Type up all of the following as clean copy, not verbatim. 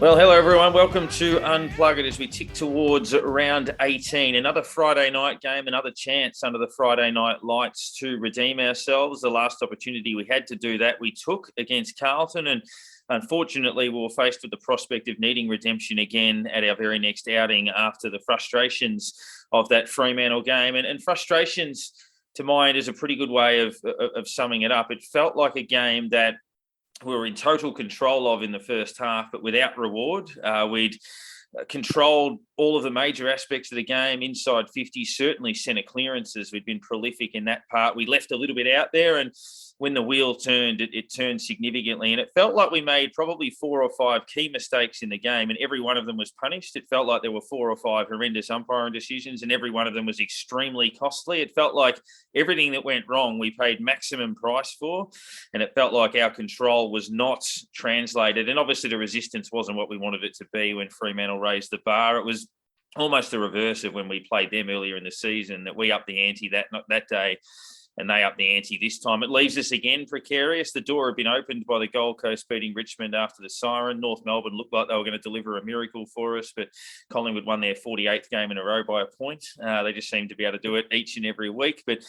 Well, hello everyone. Welcome to Unplug It as we tick towards round 18. Another Friday night game, another chance under the Friday night lights to redeem ourselves. The last opportunity we had to do that we took against Carlton, and unfortunately we were faced with the prospect of needing redemption again at our very next outing after the frustrations of that Fremantle game. And frustrations, to my end, is a pretty good way of summing it up. It felt like a game that we were in total control of in the first half, but without reward. We'd controlled all of the major aspects of the game, inside 50, certainly centre clearances. We'd been prolific in that part. We left a little bit out there, and when the wheel turned, it turned significantly. And it felt like we made probably 4 or 5 key mistakes in the game, and every one of them was punished. It felt like there were 4 or 5 horrendous umpiring decisions, and every one of them was extremely costly. It felt like everything that went wrong, we paid maximum price for, and it felt like our control was not translated. And obviously the resistance wasn't what we wanted it to be when Fremantle raised the bar. It was almost the reverse of when we played them earlier in the season, that we upped the ante that day, and they up the ante this time. It leaves us again precarious. The door had been opened by the Gold Coast beating Richmond after the siren. North Melbourne looked like they were going to deliver a miracle for us, but Collingwood won their 48th game in a row by a point. They just seem to be able to do it each and every week. But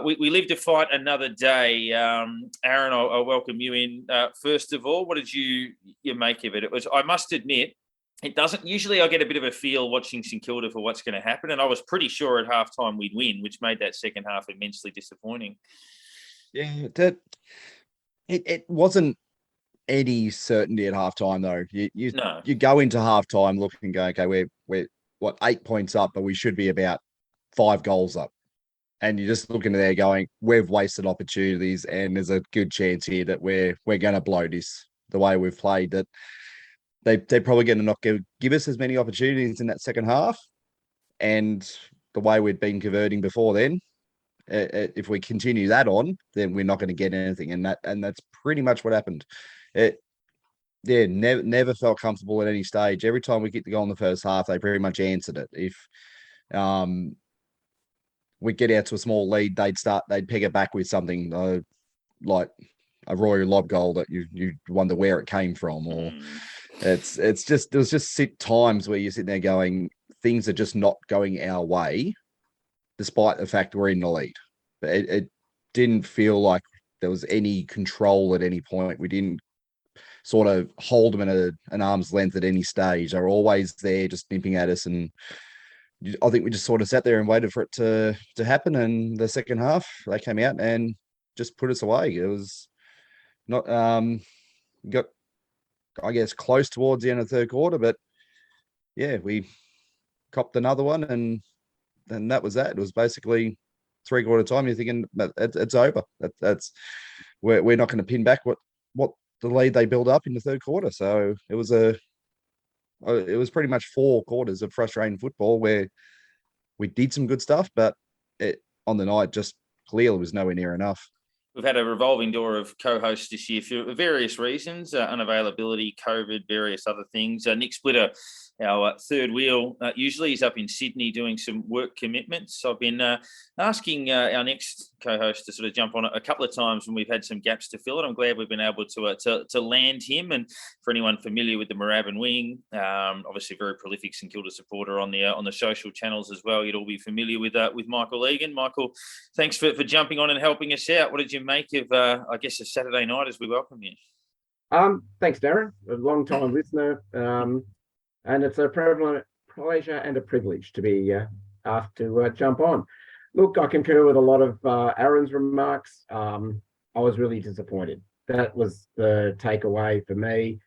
we live to fight another day. Aaron, I'll welcome you in. First of all, what did you make of it? I must admit, it doesn't. Usually I get a bit of a feel watching St Kilda for what's going to happen, and I was pretty sure at halftime we'd win, which made that second half immensely disappointing. Yeah, it wasn't any certainty at halftime though. You go into halftime looking and go, okay, we're 8 points up, but we should be about 5 goals up. And you're just looking there going, we've wasted opportunities, and there's a good chance here that we're going to blow this the way we've played. That they're probably going to not give us as many opportunities in that second half. And the way we'd been converting before then, if we continue that on, then we're not going to get anything. And that's pretty much what happened. Never felt comfortable at any stage. Every time we get the goal in the first half, they pretty much answered it. If we get out to a small lead, they'd pick it back with something like a Roy lob goal that you wonder where it came from, or there's just times where you're sitting there going, things are just not going our way, despite the fact we're in the lead. But it didn't feel like there was any control at any point. We didn't sort of hold them at an arm's length at any stage. They were always there, just nipping at us, and I think we just sort of sat there and waited for it to happen. And the second half, they came out and just put us away. It was not got, I guess, close towards the end of the third quarter, but yeah, we copped another one, and that was that. It was basically 3/4 time. You're thinking it's over. We're not going to pin back what the lead they build up in the third quarter. So it was pretty much 4 quarters of frustrating football where we did some good stuff, but on the night just clearly was nowhere near enough. We've had a revolving door of co-hosts this year for various reasons, unavailability, COVID, various other things. Nick Splitter, our third wheel, usually he's up in Sydney doing some work commitments. I've been asking our next co-host to sort of jump on it a couple of times when we've had some gaps to fill it. I'm glad we've been able to land him. And for anyone familiar with the Moorabbin Wing, obviously very prolific St Kilda supporter on the social channels as well. You'd all be familiar with Michael Egan. Michael, thanks for jumping on and helping us out. What did you make of, I guess, a Saturday night as we welcome you? Thanks, Darren, a long-time listener, and it's a pleasure and a privilege to be asked to jump on. Look, I concur with a lot of Aaron's remarks. I was really disappointed. That was the takeaway for me.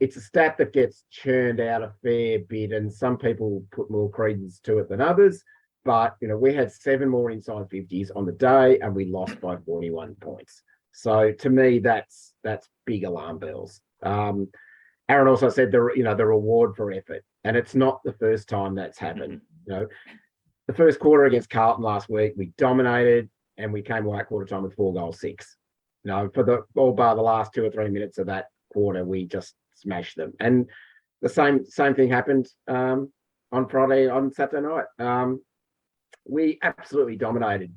It's a stat that gets churned out a fair bit, and some people put more credence to it than others. But, we had 7 more inside 50s on the day, and we lost by 41 points. So to me, that's big alarm bells. Aaron also said the reward for effort, and it's not the first time that's happened. The first quarter against Carlton last week, we dominated, and we came away at quarter time with 4 goals, 6. For all bar the last 2 or 3 minutes of that quarter, we just smashed them. And the same thing happened on Saturday night. We absolutely dominated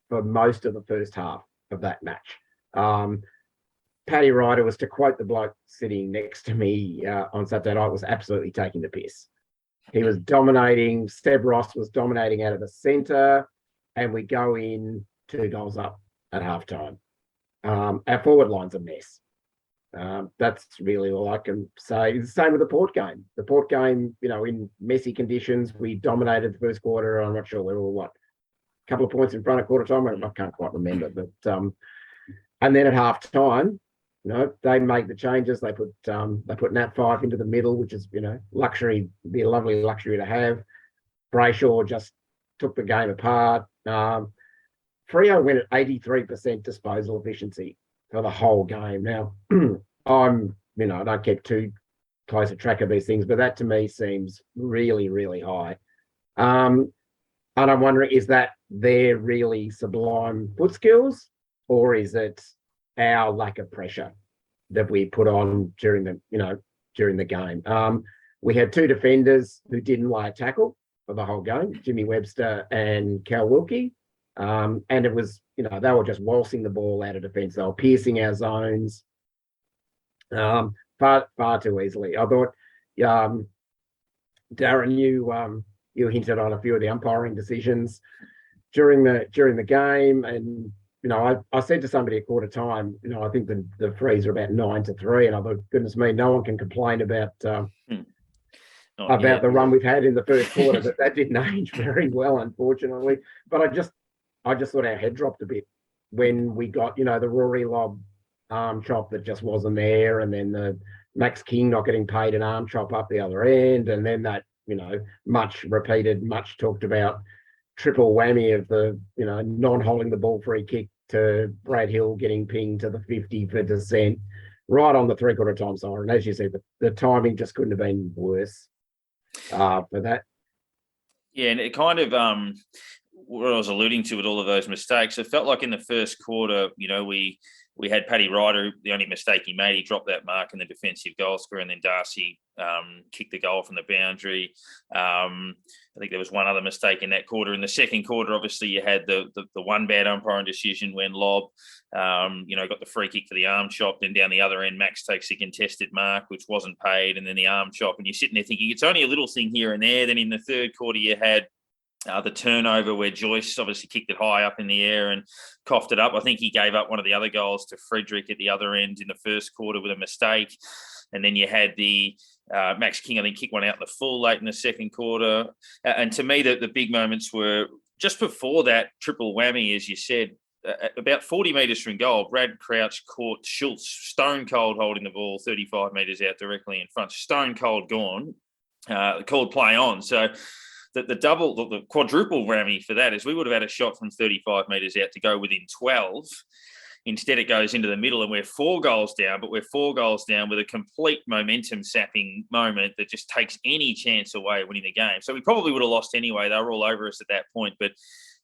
for most of the first half of that match. Paddy Ryder was, to quote the bloke sitting next to me on Saturday night, was absolutely taking the piss. He was dominating. Seb Ross was dominating out of the centre, and we go in 2 goals up at halftime. Our forward line's a mess. That's really all I can say. It's the same with the Port game. The Port game, in messy conditions, we dominated the first quarter. I'm not sure we were a couple of points in front of quarter time. I can't quite remember, but and then at half time, they make the changes. They put Nat 5 into the middle, which is luxury, be a lovely luxury to have. Brayshaw just took the game apart. Freo went at 83% disposal efficiency for the whole game. Now, I don't keep too close a track of these things, but that to me seems really, really high. And I'm wondering, is that their really sublime foot skills, or is it our lack of pressure that we put on during the game? We had 2 defenders who didn't lay a tackle for the whole game, Jimmy Webster and Cal Wilkie. And it was, they were just waltzing the ball out of defence. They were piercing our zones far too easily. I thought, Darren, you hinted on a few of the umpiring decisions during the game, and I said to somebody at quarter time, I think the frees are about 9-3, and I thought, goodness me, no one can complain about the run we've had in the first quarter. That didn't age very well, unfortunately. But I just thought our head dropped a bit when we got, the Rory Lobb arm chop that just wasn't there, and then the Max King not getting paid an arm chop up the other end, and then that, much repeated, much talked about triple whammy of the, non-holding the ball free kick to Brad Hill getting pinged to the 50 for dissent, right on the 3/4 time siren. As you said, the timing just couldn't have been worse for that. Yeah, and it kind of what I was alluding to with all of those mistakes, it felt like in the first quarter, we had Paddy Ryder, the only mistake he made, he dropped that mark in the defensive goal scorer, and then Darcy kicked the goal from the boundary. I think there was one other mistake in that quarter. In the second quarter, obviously, you had the one bad umpiring decision when Lobb, got the free kick for the arm chop. Then down the other end, Max takes a contested mark, which wasn't paid, and then the arm chop. And you're sitting there thinking, it's only a little thing here and there. Then in the third quarter, you had the turnover where Joyce obviously kicked it high up in the air and coughed it up. I think he gave up one of the other goals to Frederick at the other end in the first quarter with a mistake. And then you had the Max King, I think, kick one out in the full late in the second quarter. And to me, the big moments were just before that triple whammy, as you said, about 40 metres from goal, Brad Crouch caught Schultz stone cold holding the ball 35 metres out directly in front, stone cold gone, called play on. So the quadruple whammy for that is we would have had a shot from 35 metres out to go within 12. Instead, it goes into the middle, and we're 4 goals down, but we're 4 goals down with a complete momentum-sapping moment that just takes any chance away of winning the game. So we probably would have lost anyway. They were all over us at that point, but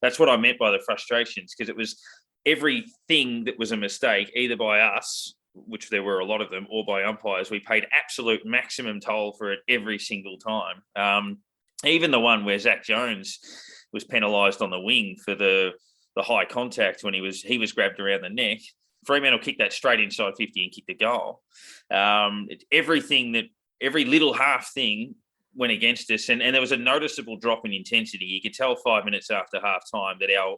that's what I meant by the frustrations, because it was everything that was a mistake, either by us, which there were a lot of them, or by umpires. We paid absolute maximum toll for it every single time. Even the one where Zach Jones was penalised on the wing for the high contact when he was grabbed around the neck. Fremantle kicked that straight inside 50 and kicked the goal. Every little half thing went against us, and there was a noticeable drop in intensity. You could tell 5 minutes after half time that our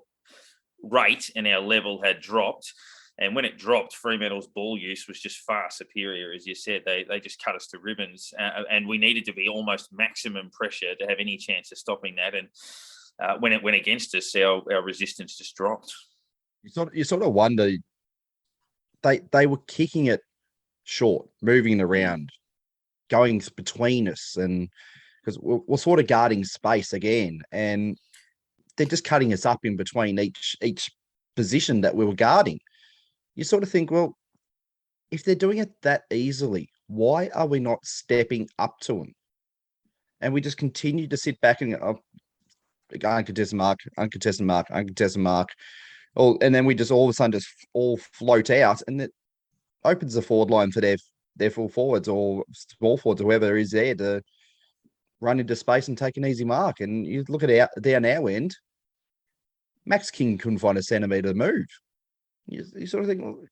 rate and our level had dropped. And when it dropped, Fremantle's ball use was just far superior. As you said, they just cut us to ribbons, and we needed to be almost maximum pressure to have any chance of stopping that. And when it went against us, our resistance just dropped. You sort of wonder, they were kicking it short, moving it around, going between us, and because we're sort of guarding space again, and they're just cutting us up in between each position that we were guarding. You sort of think, well, if they're doing it that easily, why are we not stepping up to them? And we just continue to sit back and uncontested mark, uncontested mark, uncontested mark. And then we just all of a sudden just all float out, and it opens the forward line for their full forwards or small forwards, whoever is there, to run into space and take an easy mark. And you look at down our end, Max King couldn't find a centimetre to move. You sort of think, well,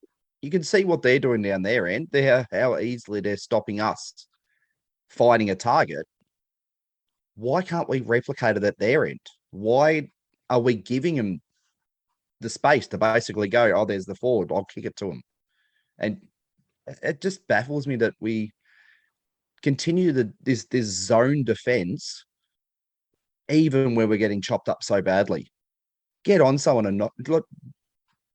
you can see what they're doing down their end. How easily they're stopping us finding a target. Why can't we replicate it at their end? Why are we giving them the space to basically go, oh, there's the forward, I'll kick it to them? And it just baffles me that we continue this zone defense, even when we're getting chopped up so badly. Get on someone and not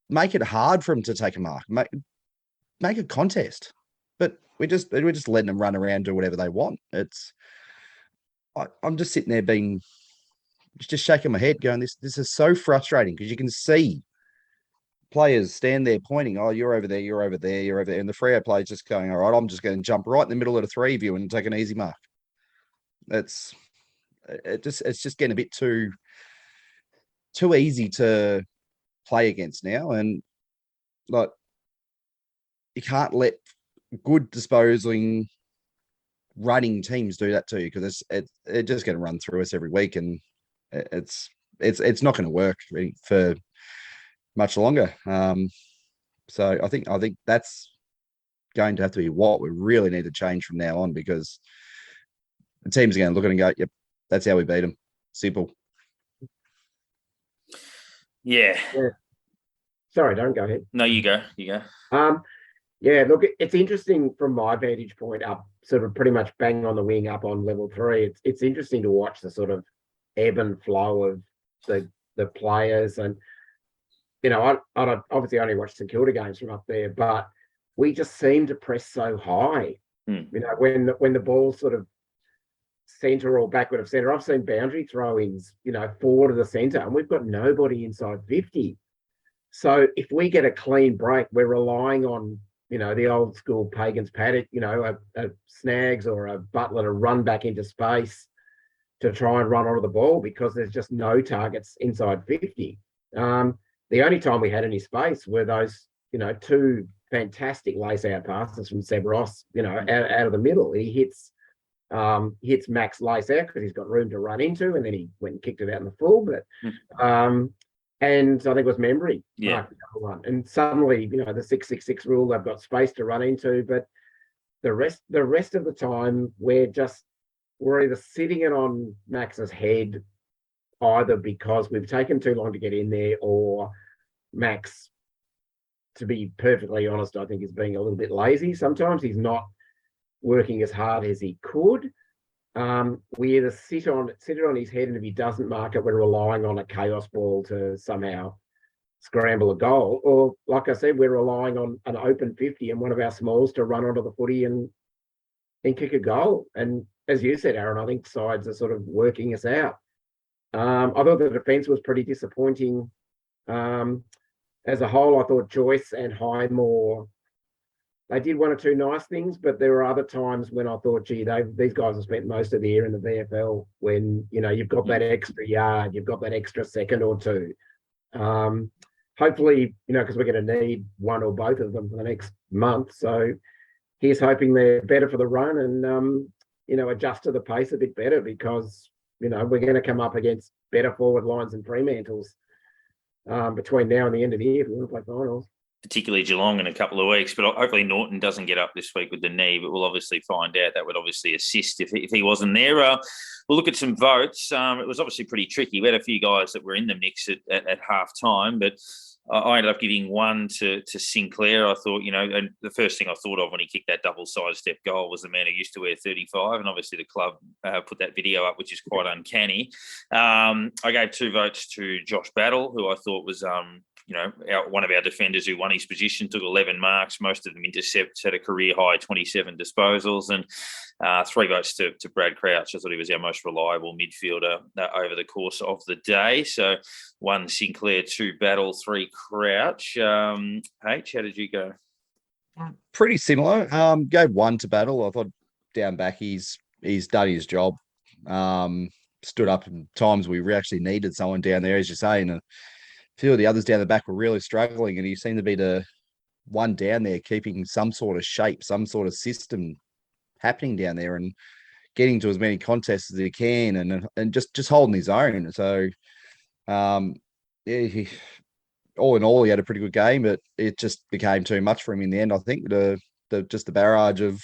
make it hard for them to take a mark. Make a contest. But we're just letting them run around, do whatever they want. I'm just sitting there just shaking my head, going, this is so frustrating, because you can see players stand there pointing, oh, you're over there, you're over there, you're over there. And the Freo player's just going, all right, I'm just going to jump right in the middle of the three of you and take an easy mark. It's just getting a bit too easy to play against now. And like, you can't let good disposing running teams do that to you, because it's just going to run through us every week, and it's not going to work really for much longer. So I think that's going to have to be what we really need to change from now on, because the teams are going to look at it and go, yep, that's how we beat them. Simple. Yeah. Sorry, don't go ahead. No, you go. Yeah, look, it's interesting from my vantage point up, sort of pretty much bang on the wing up on level 3. It's interesting to watch the sort of ebb and flow of the players. And, you know, I obviously only watch St Kilda games from up there, but we just seem to press so high. You know, when the ball's sort of centre or backward of centre, I've seen boundary throw-ins, you know, forward of the centre, and we've got nobody inside 50. So if we get a clean break, we're relying on, you know, the old school Pagans paddock, you know, a Snags or a Butler to run back into space to try and run onto the ball, because there's just no targets inside 50. The only time we had any space were those, you know, 2 fantastic lace-out passes from Seb Ross, you know, out of the middle. He hits Max lace-out because he's got room to run into, and then he went and kicked it out in the full. But and I think it was Membry. Yeah. One. And suddenly, you know, the 6-6-6 rule, they've got space to run into, but the rest of the time, we're either sitting it on Max's head, either because we've taken too long to get in there, or Max, to be perfectly honest, I think is being a little bit lazy. Sometimes he's not working as hard as he could. We either sit it on his head, and if he doesn't mark it, we're relying on a chaos ball to somehow scramble a goal, or like I said, we're relying on an open 50 and one of our smalls to run onto the footy and kick a goal. And as you said, Aaron, I think sides are sort of working us out. I thought the defence was pretty disappointing. As a whole, I thought Joyce and Highmore, they did 1 or 2 nice things, but there were other times when I thought, gee, these guys have spent most of the year in the VFL, when, you know, you've got that extra yard, you've got that extra second or 2. Hopefully, you know, because we're going to need one or both of them for the next month. So here's hoping they're better for the run, and, you know, adjust to the pace a bit better, because, you know, we're going to come up against better forward lines and Fremantles between now and the end of the year if we want to play finals. Particularly Geelong in a couple of weeks, but hopefully Norton doesn't get up this week with the knee, but we'll obviously find out. That would obviously assist if he wasn't there. We'll look at some votes. It was obviously pretty tricky. We had a few guys that were in the mix at half time, but I ended up giving 1 to Sinclair. I thought, you know, and the first thing I thought of when he kicked that double sidestep goal was the man who used to wear 35, and obviously the club put that video up, which is quite uncanny. I gave 2 votes to Josh Battle, who I thought was you know, one of our defenders who won his position, took 11 marks, most of them intercepts, had a career high 27 disposals, and 3 votes to Brad Crouch. I thought he was our most reliable midfielder over the course of the day. So 1 Sinclair, 2 Battle, 3 Crouch. H, how did you go? Pretty similar. Gave 1 to Battle. I thought down back he's done his job. Stood up in times we actually needed someone down there, as you're saying, and a few of the others down the back were really struggling, and he seemed to be the one down there keeping some sort of shape, some sort of system happening down there, and getting to as many contests as he can, and just holding his own. So, yeah, all in all, he had a pretty good game, but it just became too much for him in the end. I think the barrage of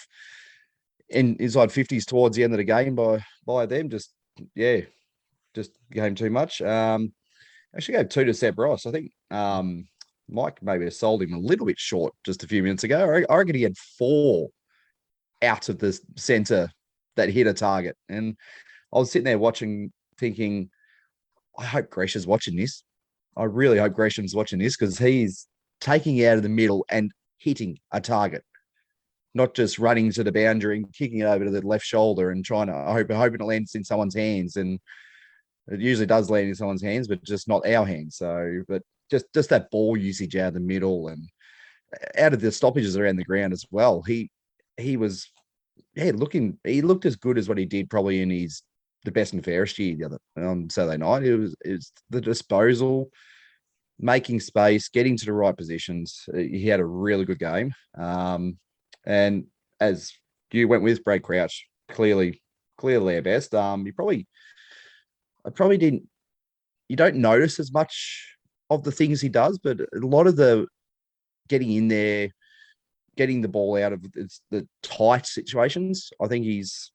inside 50s towards the end of the game by them just became too much. Actually gave 2 to Seb Ross. I think Mike maybe has sold him a little bit short just a few minutes ago. I reckon he had 4 out of the centre that hit a target. And I was sitting there watching, thinking, I hope Gresham's watching this. I really hope Gresham's watching this, because he's taking it out of the middle and hitting a target, not just running to the boundary and kicking it over to the left shoulder and trying to hoping it lands in someone's hands. And it usually does land in someone's hands, but just not our hands. So, but just that ball usage out of the middle and out of the stoppages around the ground as well. He was looked as good as what he did probably in the best and fairest year the other Saturday night. It was the disposal, making space, getting to the right positions. He had a really good game. And as you went with Brad Crouch, clearly our best. You don't notice as much of the things he does, but a lot of the getting in there, getting the ball out of the tight situations, I think he's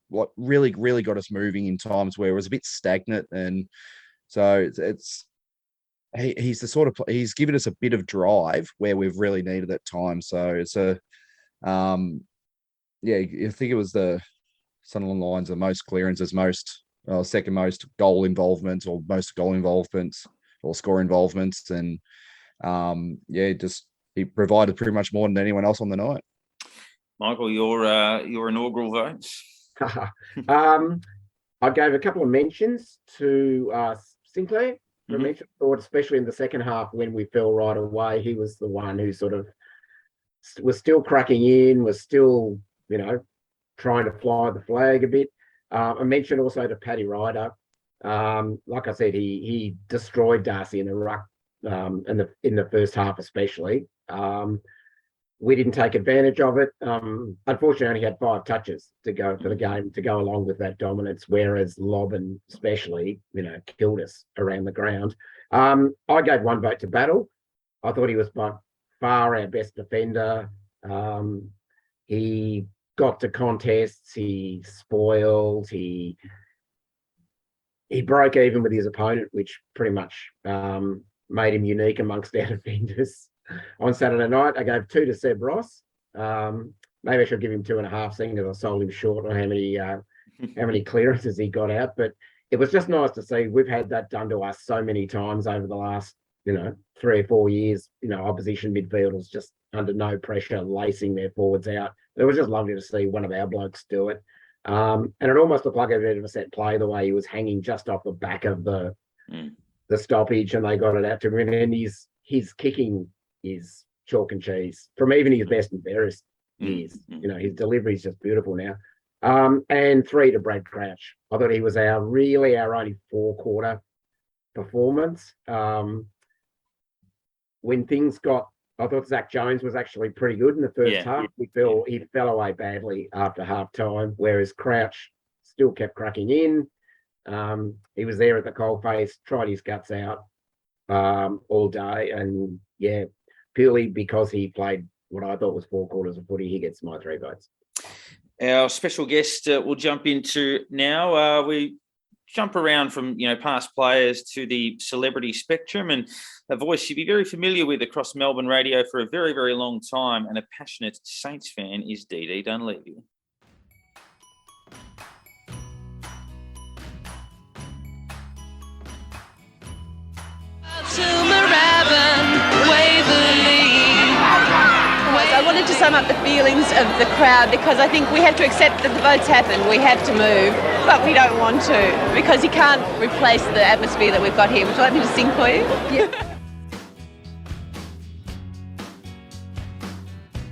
what really got us moving in times where it was a bit stagnant. And so he's the sort of he's given us a bit of drive where we've really needed at times. So it's I think it was something along the lines of most clearances, second most goal involvements, or most goal involvements or score involvements. And he provided pretty much more than anyone else on the night. Michael, your inaugural votes. I gave a couple of mentions to Sinclair. Thought, especially in the second half when we fell right away, he was the one who sort of was still cracking in, was still, trying to fly the flag a bit. I mentioned also to Paddy Ryder. Like I said, he destroyed Darcy in the ruck in the first half especially. We didn't take advantage of it. Unfortunately, only had 5 touches to go for the game to go along with that dominance, whereas Lobban especially, killed us around the ground. I gave 1 vote to Battle. I thought he was by far our best defender. He got to contests, he spoiled, he broke even with his opponent, which pretty much made him unique amongst our defenders. On Saturday night, I gave 2 to Seb Ross. Maybe I should give him 2.5, seeing as I sold him short on how many clearances he got out. But it was just nice to see. We've had that done to us so many times over the last, 3 or 4 years. Opposition midfielders just under no pressure, lacing their forwards out. It was just lovely to see one of our blokes do it. And it almost looked like a bit of a set play, the way he was hanging just off the back of the stoppage, and they got it out to him. And his kicking is chalk and cheese from even his best and fairest years. His delivery is just beautiful now. And 3 to Brad Crouch. I thought he was our only 4-quarter performance. When things I thought Zach Jones was actually pretty good in the first half. He fell away badly after half time, whereas Crouch still kept cracking in. He was there at the coalface, tried his guts out all day, and purely because he played what I thought was 4 quarters of footy, he gets my 3 votes. Our special guest we'll jump into now. We jump around from past players to the celebrity spectrum, and a voice you'd be very familiar with across Melbourne radio for a very, very long time, and a passionate Saints fan is DD Dunleavy. I wanted to sum up the feelings of the crowd, because I think we have to accept that the votes happen. We have to move, but we don't want to, because you can't replace the atmosphere that we've got here. Would you like me to sing for you? Yeah.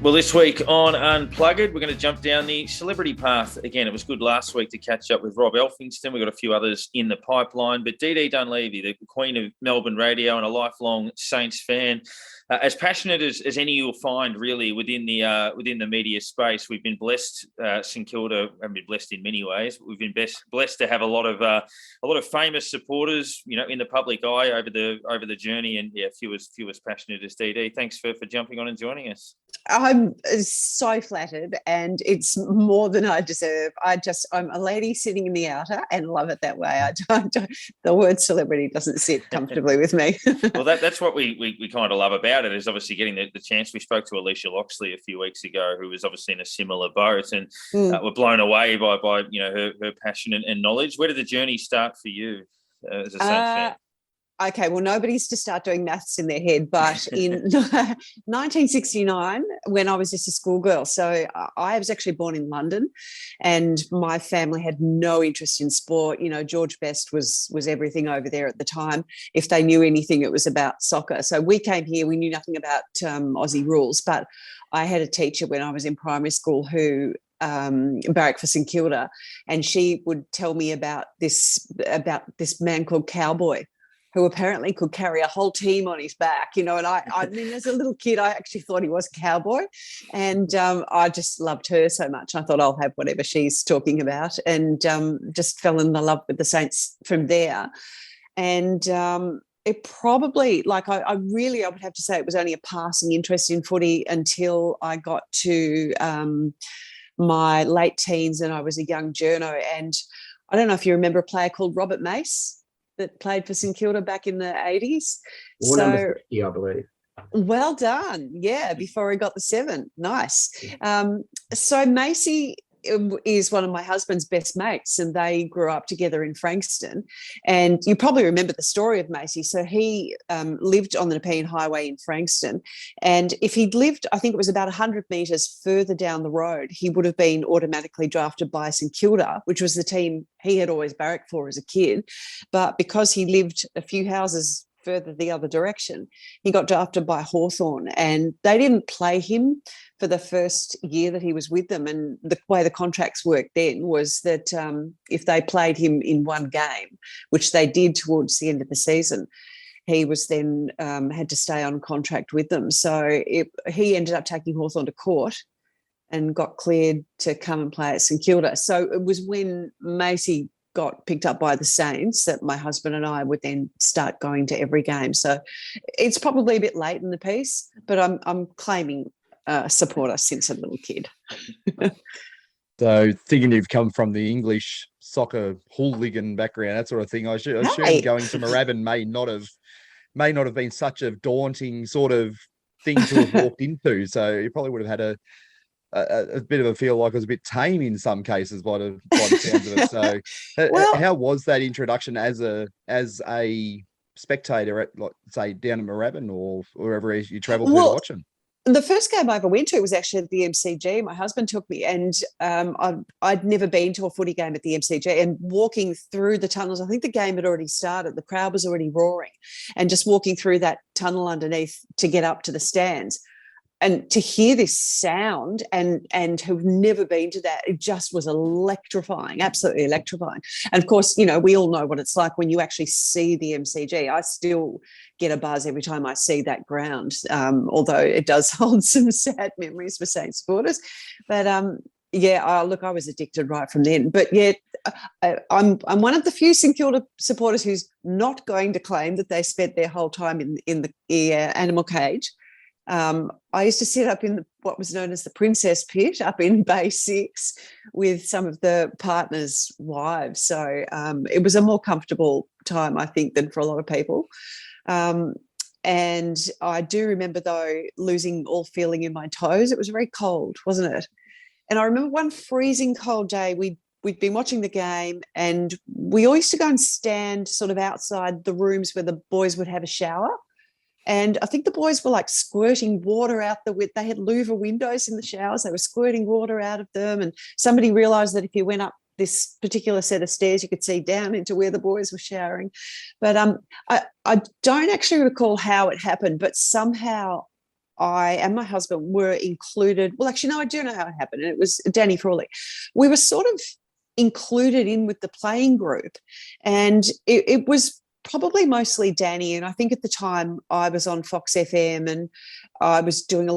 Well, this week on Unplugged, we're going to jump down the celebrity path. Again, it was good last week to catch up with Rob Elphingston. We've got a few others in the pipeline. But DD Dunleavy, the queen of Melbourne radio and a lifelong Saints fan, as passionate as any you'll find really within the media space. We've been blessed, St Kilda, and been blessed in many ways. But we've been blessed to have a lot of famous supporters, in the public eye over the journey, and few as passionate as DD. Thanks for jumping on and joining us. I'm so flattered, and it's more than I deserve. I'm a lady sitting in the outer and love it that way. The word celebrity doesn't sit comfortably with me. Well, that's what we kind of love about it, is obviously getting the chance. We spoke to Alicia Loxley a few weeks ago, who was obviously in a similar boat, and were blown away by her passion and knowledge. Where did the journey start for you as a Saints fan? Okay, well, nobody's to start doing maths in their head, but in 1969, when I was just a schoolgirl, so I was actually born in London, and my family had no interest in sport. George Best was everything over there at the time. If they knew anything, it was about soccer. So we came here, we knew nothing about Aussie rules, but I had a teacher when I was in primary school who barracked for St Kilda, and she would tell me about this man called Cowboy, who apparently could carry a whole team on his back, and I mean, as a little kid, I actually thought he was Cowboy, and I just loved her so much. I thought I'll have whatever she's talking about, and just fell in love with the Saints from there. And it probably, I would have to say it was only a passing interest in footy until I got to my late teens and I was a young journo. And I don't know if you remember a player called Robert Mace that played for St Kilda back in the 80s. Number 60, I believe. Well done. Yeah, before he got the 7. Nice. So Macy is one of my husband's best mates, and they grew up together in Frankston. And you probably remember the story of Macy. So he lived on the Nepean Highway in Frankston, and if he'd lived, I think it was about 100 metres further down the road, he would have been automatically drafted by St Kilda, which was the team he had always barracked for as a kid. But because he lived a few houses further the other direction, he got drafted by Hawthorn, and they didn't play him for the first year that he was with them. And the way the contracts worked then was that if they played him in one game, which they did towards the end of the season, he was then had to stay on contract with them. So he ended up taking Hawthorn to court and got cleared to come and play at St Kilda. So it was when Macy got picked up by the Saints that my husband and I would then start going to every game. So it's probably a bit late in the piece, but I'm claiming supporter since a little kid. So thinking you've come from the English soccer hooligan background, that sort of thing, I assume going to Moorabbin may not have been such a daunting sort of thing to have walked into. So you probably would have had a bit of a feel like it was a bit tame in some cases by the sounds of it. So how was that introduction as a spectator at, like, say, down in Moorabbin or wherever you travelled to watch them? The first game I ever went to was actually at the MCG. My husband took me, and I'd never been to a footy game at the MCG, and walking through the tunnels, I think the game had already started. The crowd was already roaring, and just walking through that tunnel underneath to get up to the stands, and to hear this sound and who've never been to that, it just was electrifying, absolutely electrifying. And of course, we all know what it's like when you actually see the MCG. I still get a buzz every time I see that ground, although it does hold some sad memories for Saints supporters. But I was addicted right from then. But I'm one of the few St Kilda supporters who's not going to claim that they spent their whole time in the animal cage. I used to sit up in what was known as the Princess Pit up in Bay 6 with some of the partners' wives. So it was a more comfortable time, I think, than for a lot of people. And I do remember, though, losing all feeling in my toes. It was very cold, wasn't it? And I remember one freezing cold day, we'd been watching the game, and we all used to go and stand sort of outside the rooms where the boys would have a shower. And I think the boys were like squirting water out they had louver windows in the showers. They were squirting water out of them. And somebody realised that if you went up this particular set of stairs, you could see down into where the boys were showering. But I don't actually recall how it happened, but somehow I and my husband were included. Well, actually, no, I do know how it happened. And it was Danny Frawley. We were sort of included in with the playing group. And it was probably mostly Danny. And I think at the time I was on Fox FM and I was doing,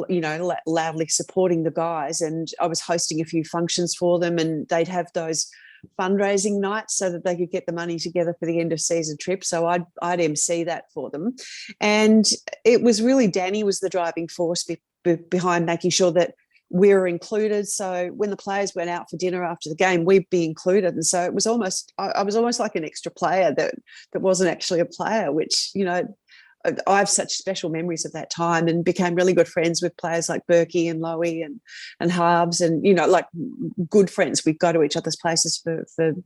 loudly supporting the guys, and I was hosting a few functions for them, and they'd have those fundraising nights so that they could get the money together for the end of season trip. So I'd MC that for them. And it was really Danny was the driving force behind making sure that we were included. So when the players went out for dinner after the game, we'd be included. And so it was almost, I was almost like an extra player that wasn't actually a player, which, I have such special memories of that time, and became really good friends with players like Berkey and Lowy and Harbs, and, like good friends. We'd go to each other's places for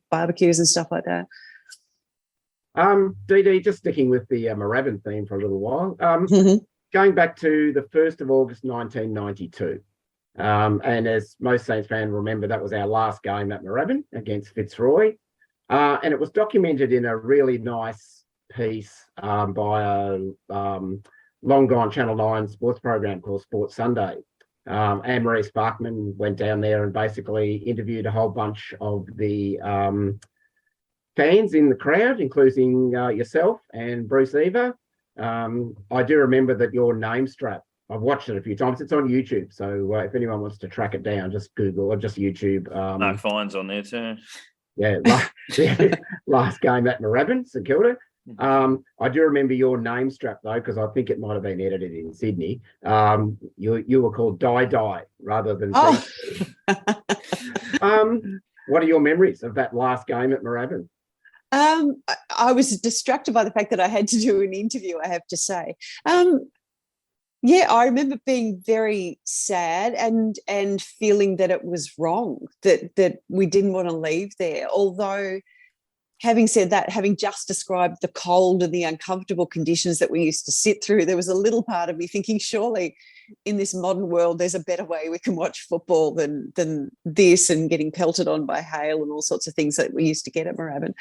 barbecues and stuff like that. Dee Dee, just sticking with the Moorabbin theme for a little while, going back to the 1st of August 1992. And as most Saints fans remember, that was our last game at Moorabbin against Fitzroy. And it was documented in a really nice piece by a long gone Channel 9 sports program called Sports Sunday. Anne-Marie Sparkman went down there and basically interviewed a whole bunch of the fans in the crowd, including yourself and Bruce Eva. I do remember that your name strap, I've watched it a few times. It's on YouTube. So if anyone wants to track it down, just Google or just YouTube. No fines on there too. Yeah, last game at Moorabbin, St Kilda. I do remember your name strap though, because I think it might have been edited in Sydney. You were called Die rather than. Oh. What are your memories of that last game at Moorabbin? I was distracted by the fact that I had to do an interview, I have to say. Yeah, I remember being very sad and feeling that it was wrong, that we didn't want to leave there. Although, having said that, having just described the cold and the uncomfortable conditions that we used to sit through, there was a little part of me thinking, surely in this modern world, there's a better way we can watch football than this, and getting pelted on by hail and all sorts of things that we used to get at Moorabbin.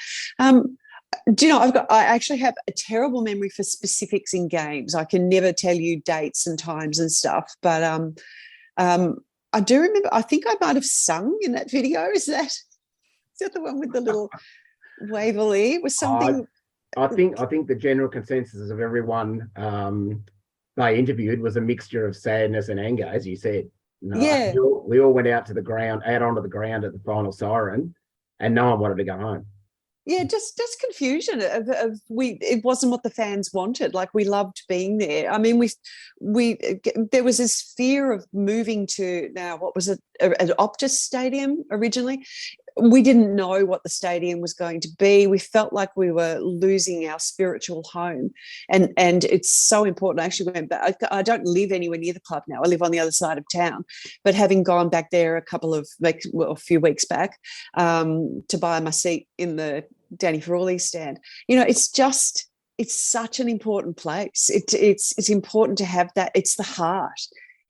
Do you know, I actually have a terrible memory for specifics in games. I can never tell you dates and times and stuff, but I do remember, I think I might have sung in that video. Is that the one with the little Waverley? It was something. I think the general consensus of everyone they interviewed was a mixture of sadness and anger, as you said. Yeah. We all went out onto the ground at the final siren, and no one wanted to go home. Yeah, just confusion of it wasn't what the fans wanted. Like, we loved being there. I mean, there was this fear of moving to, now what was it, an Optus Stadium originally. We didn't know what the stadium was going to be. We felt like we were losing our spiritual home, and it's so important. I actually went back. I don't live anywhere near the club now. I live on the other side of town, but having gone back there a few weeks back to buy my seat in the Danny Frawley stand, it's such an important place. It's important to have that. It's the heart,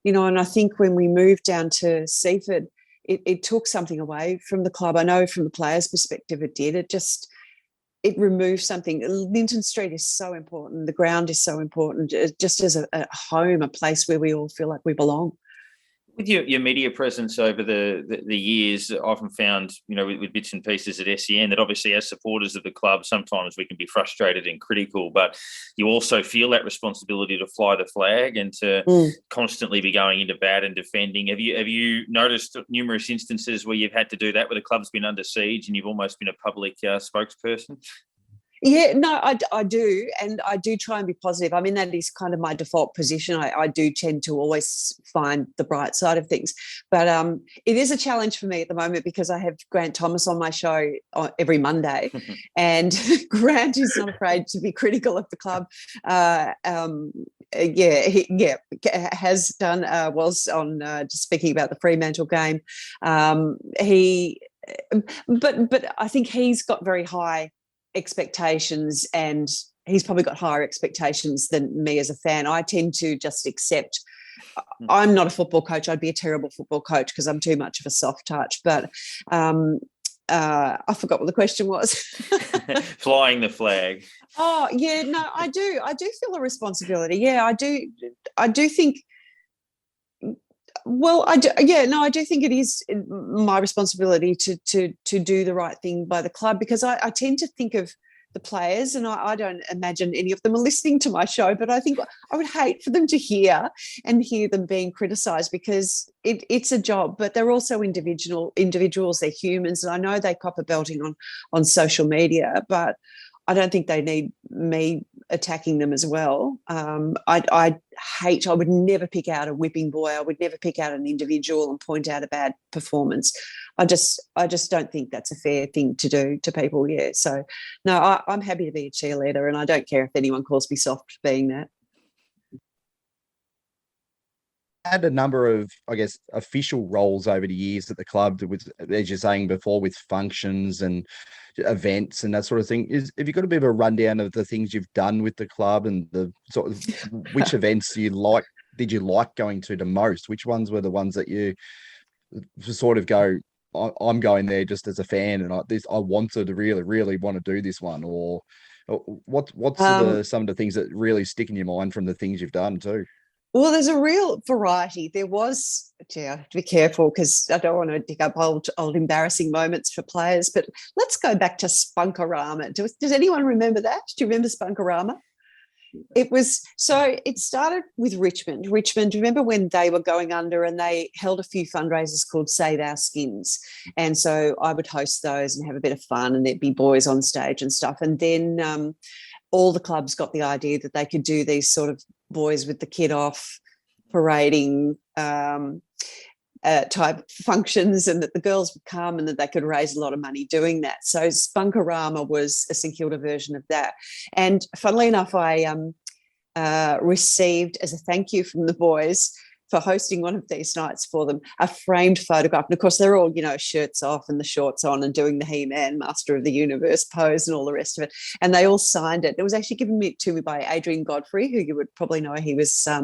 and I think when we moved down to Seaford, it took something away from the club. I know from the players' perspective it did. It removed something. Linton Street is so important. The ground is so important, just as a home, a place where we all feel like we belong. With your media presence over the years, I've often found, with bits and pieces at SEN, that obviously as supporters of the club, sometimes we can be frustrated and critical, but you also feel that responsibility to fly the flag and to constantly be going into bat and defending. Have you noticed numerous instances where you've had to do that, where the club's been under siege and you've almost been a public spokesperson? Yeah, no, I do. And I do try and be positive. I mean, that is kind of my default position. I do tend to always find the bright side of things. But it is a challenge for me at the moment because I have Grant Thomas on my show every Monday. And Grant is not afraid to be critical of the club. Has done, was on just speaking about the Fremantle game. But I think he's got very high expectations, and he's probably got higher expectations than me as a fan. I tend to just accept. I'm not a football coach. I'd be a terrible football coach because I'm too much of a soft touch. But I forgot what the question was. Flying the flag. Oh yeah, no, I do feel a responsibility. Yeah, I do think. Well, I do think it is my responsibility to do the right thing by the club, because I tend to think of the players, and I don't imagine any of them are listening to my show, but I think I would hate for them to hear them being criticised, because it's a job, but they're also individuals, they're humans, and I know they cop a belting on social media, but I don't think they need me attacking them as well. I would never pick out a whipping boy. I would never pick out an individual and point out a bad performance. I just don't think that's a fair thing to do to people. Yeah. So no, I'm happy to be a cheerleader, and I don't care if anyone calls me soft for being that. Had a number of, I guess, official roles over the years at the club, with, as you're saying before, with functions and events and that sort of thing. Have you got a bit of a rundown of the things you've done with the club, and the sort of which events did you like going to the most? Which ones were the ones that you sort of go, I'm going there just as a fan, and I wanted to really want to do this one? Or what's some of the things that really stick in your mind from the things you've done too? Well, there's a real variety. There was, I have to be careful because I don't want to dig up old embarrassing moments for players, but let's go back to Spunkorama. Does anyone remember that? Do you remember Spunkorama? It started with Richmond. Richmond, remember when they were going under, and they held a few fundraisers called Save Our Skins. And so I would host those and have a bit of fun, and there'd be boys on stage and stuff. And then all the clubs got the idea that they could do these sort of boys with the kid off parading type functions, and that the girls would come and that they could raise a lot of money doing that. So Spunkorama was a St Kilda version of that. And funnily enough, I received, as a thank you from the boys for hosting one of these nights for them, a framed photograph. And of course, they're all, shirts off and the shorts on and doing the He-Man Master of the Universe pose and all the rest of it. And they all signed it. It was actually given to me by Adrian Godfrey, who you would probably know. He was, I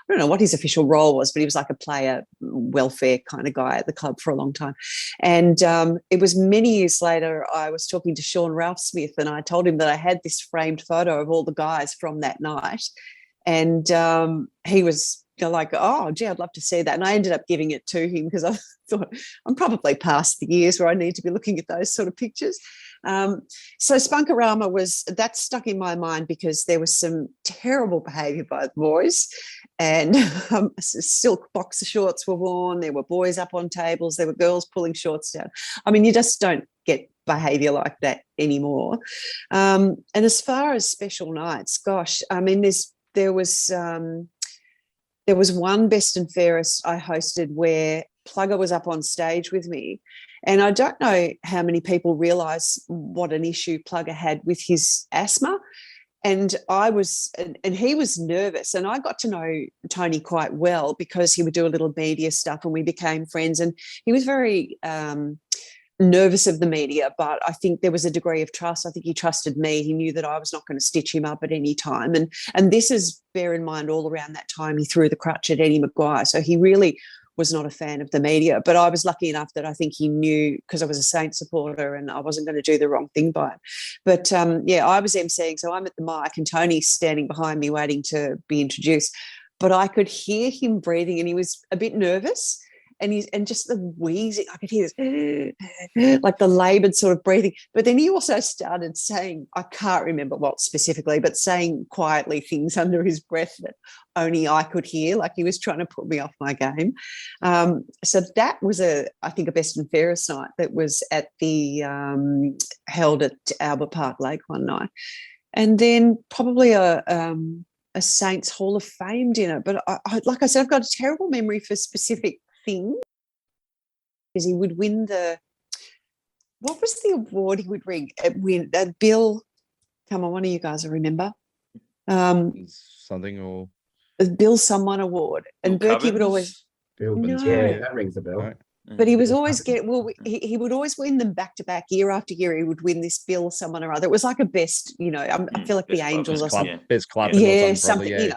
don't know what his official role was, but he was like a player welfare kind of guy at the club for a long time. And it was many years later, I was talking to Sean Ralph Smith, and I told him that I had this framed photo of all the guys from that night. And he was like, oh, gee, I'd love to see that. And I ended up giving it to him because I thought I'm probably past the years where I need to be looking at those sort of pictures. So Spunkorama that stuck in my mind because there was some terrible behaviour by the boys, and silk boxer shorts were worn. There were boys up on tables. There were girls pulling shorts down. I mean, you just don't get behaviour like that anymore. And as far as special nights, gosh, I mean, there was one Best and Fairest I hosted where Plugger was up on stage with me. And I don't know how many people realise what an issue Plugger had with his asthma. And he was nervous. And I got to know Tony quite well because he would do a little media stuff and we became friends. And he was very nervous of the media, but I think there was a degree of trust. I think he trusted me. He knew that I was not going to stitch him up at any time. And this is, bear in mind, all around that time he threw the crutch at Eddie McGuire. So he really was not a fan of the media. But I was lucky enough that I think he knew, because I was a Saints supporter and I wasn't going to do the wrong thing by it. But I was emceeing, so I'm at the mic and Tony's standing behind me waiting to be introduced. But I could hear him breathing and he was a bit nervous. And just the wheezing, I could hear this, like the laboured sort of breathing. But then he also started saying, I can't remember what specifically, but saying quietly things under his breath that only I could hear, like he was trying to put me off my game. So that was I think a Best and Fairest night that was at held at Albert Park Lake one night. And then probably a Saints Hall of Fame dinner. But like I said, I've got a terrible memory for specific thing, because he would win what was the award he would win? Bill, come on, one of you guys will remember. Something or Bill someone award, and Berkey would always. Bilbins, yeah, that rings a bell. Right. But he was always he would always win them back to back, year after year. He would win this Bill someone or other. It was like a best, I feel like the Angels or something. Best club, yeah, something,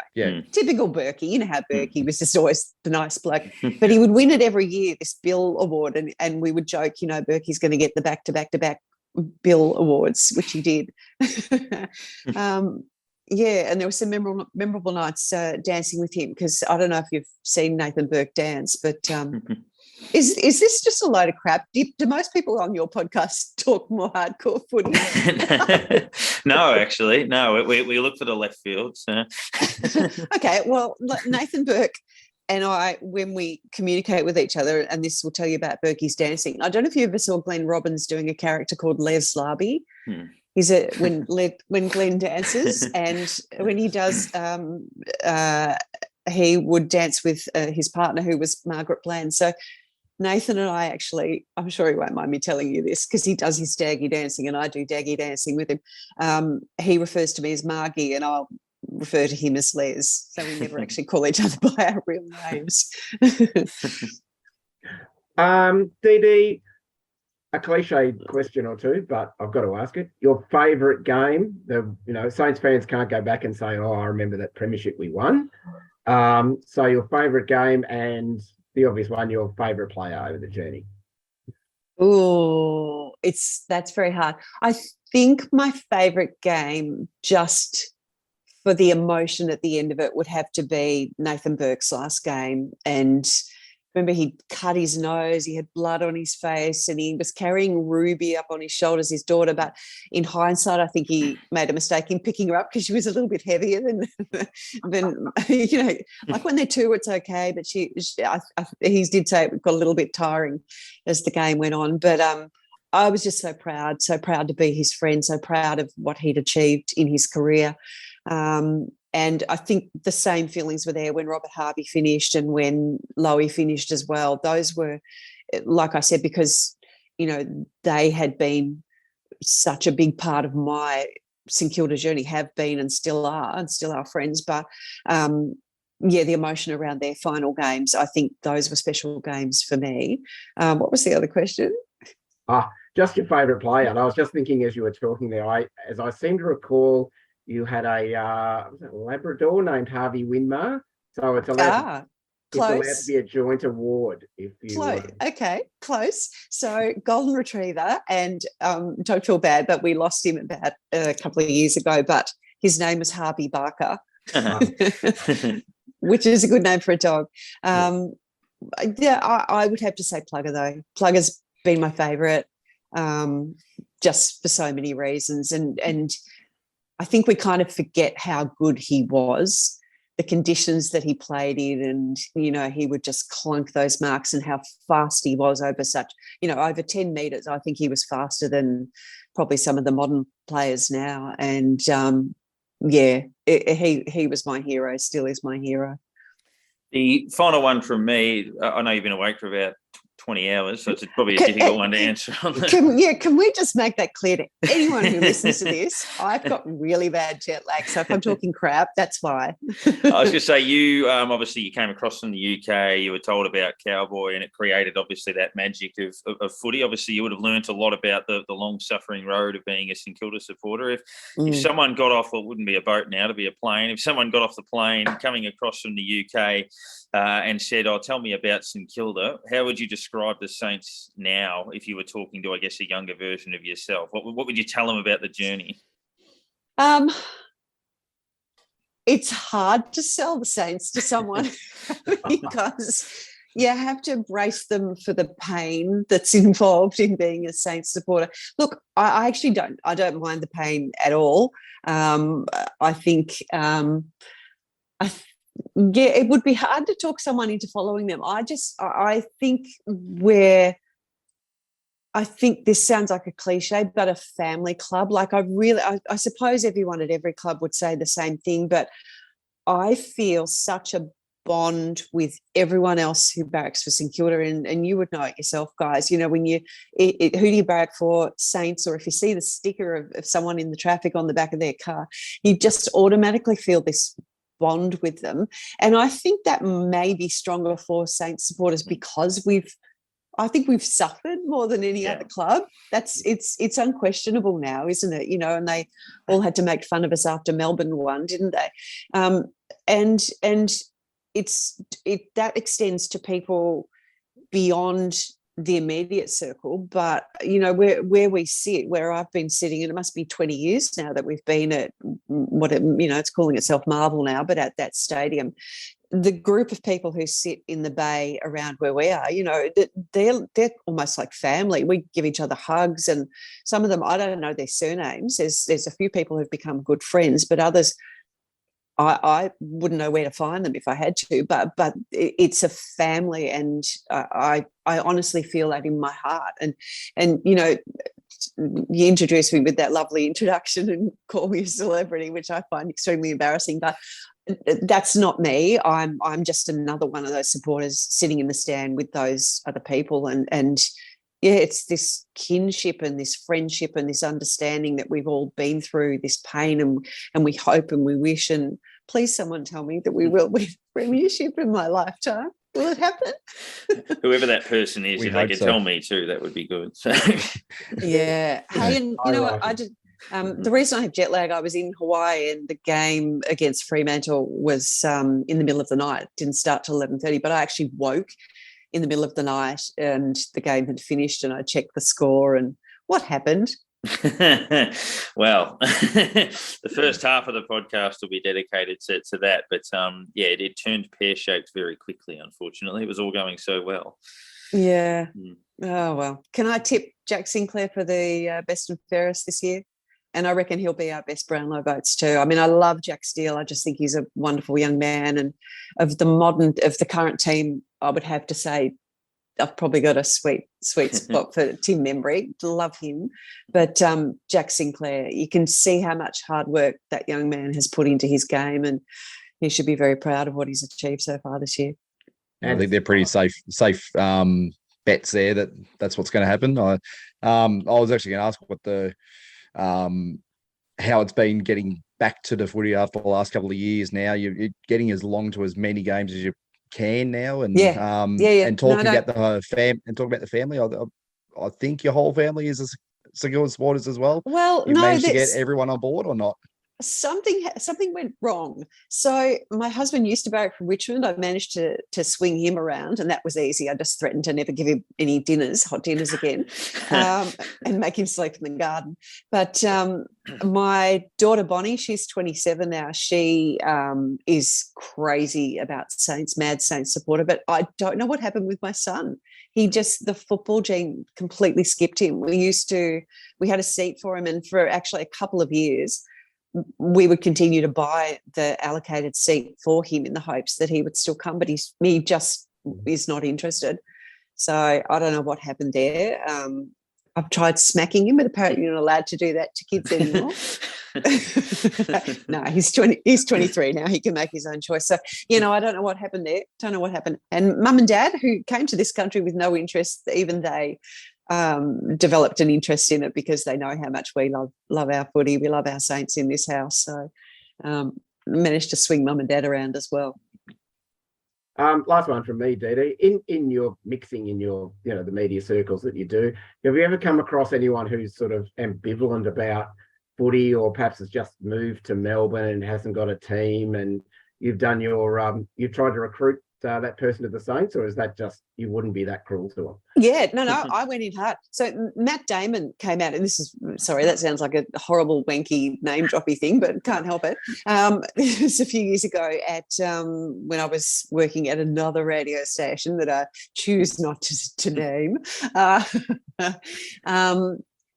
typical Berkey. You know how Berkey was just always the nice bloke. But he would win it every year, this Bill award, and we would joke, Berkey's going to get the back to back to back Bill awards, which he did. And there were some memorable nights dancing with him, because I don't know if you've seen Nathan Burke dance, but Is this just a load of crap? Do most people on your podcast talk more hardcore footy? No, actually, no. We look for the left fields. Okay, well, Nathan Burke and I, when we communicate with each other, and this will tell you about Berkey's dancing. I don't know if you ever saw Glenn Robbins doing a character called Les Larby. He's when Glenn dances, and when he does, he would dance with his partner, who was Margaret Bland. So Nathan and I actually, I'm sure he won't mind me telling you this because he does his daggy dancing and I do daggy dancing with him. He refers to me as Margie and I'll refer to him as Les. So we never actually call each other by our real names. DD, a cliche question or two, but I've got to ask it. Your favourite game? Saints fans can't go back and say, "Oh, I remember that premiership we won." So your favourite game and the obvious one, your favourite player over the journey. Oh, that's very hard. I think my favourite game, just for the emotion at the end of it, would have to be Nathan Burke's last game. And remember, he cut his nose, he had blood on his face, and he was carrying Ruby up on his shoulders, his daughter. But in hindsight, I think he made a mistake in picking her up because she was a little bit heavier than like when they're two, it's okay. But he did say it got a little bit tiring as the game went on. But I was just so proud to be his friend, so proud of what he'd achieved in his career. And I think the same feelings were there when Robert Harvey finished and when Lowy finished as well. Those were, like I said, because, they had been such a big part of my St Kilda journey, have been and still are friends. But, the emotion around their final games, I think those were special games for me. What was the other question? Just your favourite player. And I was just thinking as you were talking there, as I seem to recall, you had a Labrador named Harvey Winmar, so it's allowed to be a joint award if you. Okay, close. So golden retriever, and don't feel bad, but we lost him about a couple of years ago. But his name was Harvey Barker, which is a good name for a dog. I would have to say Plugger though. Plugger's been my favourite, just for so many reasons, and I think we kind of forget how good he was, the conditions that he played in, and, he would just clunk those marks and how fast he was over over 10 metres. I think he was faster than probably some of the modern players now. And, he was my hero, still is my hero. The final one from me, I know you've been awake for about 20 hours, so it's probably a difficult one to answer on that. Can we just make that clear to anyone who listens to this? I've got really bad jet lag, so if I'm talking crap, that's why. I was going to say, you obviously you came across from the UK, you were told about Cowboy, and it created obviously that magic of footy. Obviously, you would have learnt a lot about the long-suffering road of being a St Kilda supporter. If someone got off, well, it wouldn't be a boat now, to be a plane. If someone got off the plane coming across from the UK and said, tell me about St Kilda, how would you describe the Saints now if you were talking to, I guess, a younger version of yourself? What would you tell them about the journey? It's hard to sell the Saints to someone because you have to brace them for the pain that's involved in being a Saints supporter. Look, I actually don't mind the pain at all. I think it would be hard to talk someone into following them. I think this sounds like a cliche, but a family club. Like I suppose everyone at every club would say the same thing, but I feel such a bond with everyone else who barracks for St Kilda, and you would know it yourself, guys. When who do you barrack for? Saints, or if you see the sticker of someone in the traffic on the back of their car, you just automatically feel this bond with them. And I think that may be stronger for Saints supporters because I think we've suffered more than any other club. It's unquestionable now, isn't it? And they all had to make fun of us after Melbourne won, didn't they? And that extends to people beyond the immediate circle. But where we sit, where I've been sitting, and it must be 20 years now that we've been at it's calling itself Marvel now, but at that stadium, the group of people who sit in the bay around where we are, they're almost like family. We give each other hugs, and some of them, I don't know their surnames. There's a few people who've become good friends, but others, I wouldn't know where to find them if I had to. But it's a family, and I honestly feel that in my heart. And you introduced me with that lovely introduction and call me a celebrity, which I find extremely embarrassing, but that's not me. I'm just another one of those supporters sitting in the stand with those other people, and yeah, it's this kinship and this friendship and this understanding that we've all been through this pain, and we hope and we wish, and please someone tell me that we will win premiership in my lifetime. Will it happen? Whoever that person is, We if they hope could so. tell me too, that would be good. So. Yeah. Hey, and you know what? I did. The reason I have jet lag, I was in Hawaii, and the game against Fremantle was in the middle of the night. It didn't start till 11:30, but I actually woke in the middle of the night, and the game had finished, and I checked the score, and what happened? Well, the first half of the podcast will be dedicated to that, but it turned pear-shaped very quickly, unfortunately. It was all going so well. Yeah. Oh, well. Can I tip Jack Sinclair for the best and fairest this year? And I reckon he'll be our best Brownlow votes too. I mean, I love Jack Steele. I just think he's a wonderful young man. And of the current team, I would have to say I've probably got a sweet spot for Tim Membry. Love him. But Jack Sinclair, you can see how much hard work that young man has put into his game, and he should be very proud of what he's achieved so far this year. I think they're pretty safe bets there. That's what's going to happen. I was actually going to ask what the how it's been getting back to the footy after the last couple of years. Now you're getting as long to as many games as you can now, and and talking about the family. I think your whole family is as secure supporters as well. Well, You've managed to get everyone on board or not? Something went wrong. So my husband used to barrack from Richmond. I managed to swing him around, and that was easy. I just threatened to never give him any hot dinners again, and make him sleep in the garden. But my daughter Bonnie, she's 27 now. She is crazy about Saints, mad Saints supporter. But I don't know what happened with my son. The football gene completely skipped him. We had a seat for him, and for actually a couple of years, we would continue to buy the allocated seat for him in the hopes that he would still come, but he just is not interested. So I don't know what happened there. I've tried smacking him, but apparently you're not allowed to do that to kids anymore. No, he's 23 now. He can make his own choice. So, I don't know what happened there. Don't know what happened. And mum and dad, who came to this country with no interest, even they developed an interest in it because they know how much we love our footy. We love our Saints in this house. So managed to swing mum and dad around as well. Last one from me, Dee Dee. In your mixing in your, the media circles that you do, have you ever come across anyone who's sort of ambivalent about footy, or perhaps has just moved to Melbourne and hasn't got a team, and you've done you've tried to recruit that person to the Saints, or is that just you wouldn't be that cruel to them? Yeah, no, I went in hard. So Matt Damon came out, and that sounds like a horrible, wanky, name-droppy thing, but can't help it. It was a few years ago when I was working at another radio station that I choose not to name.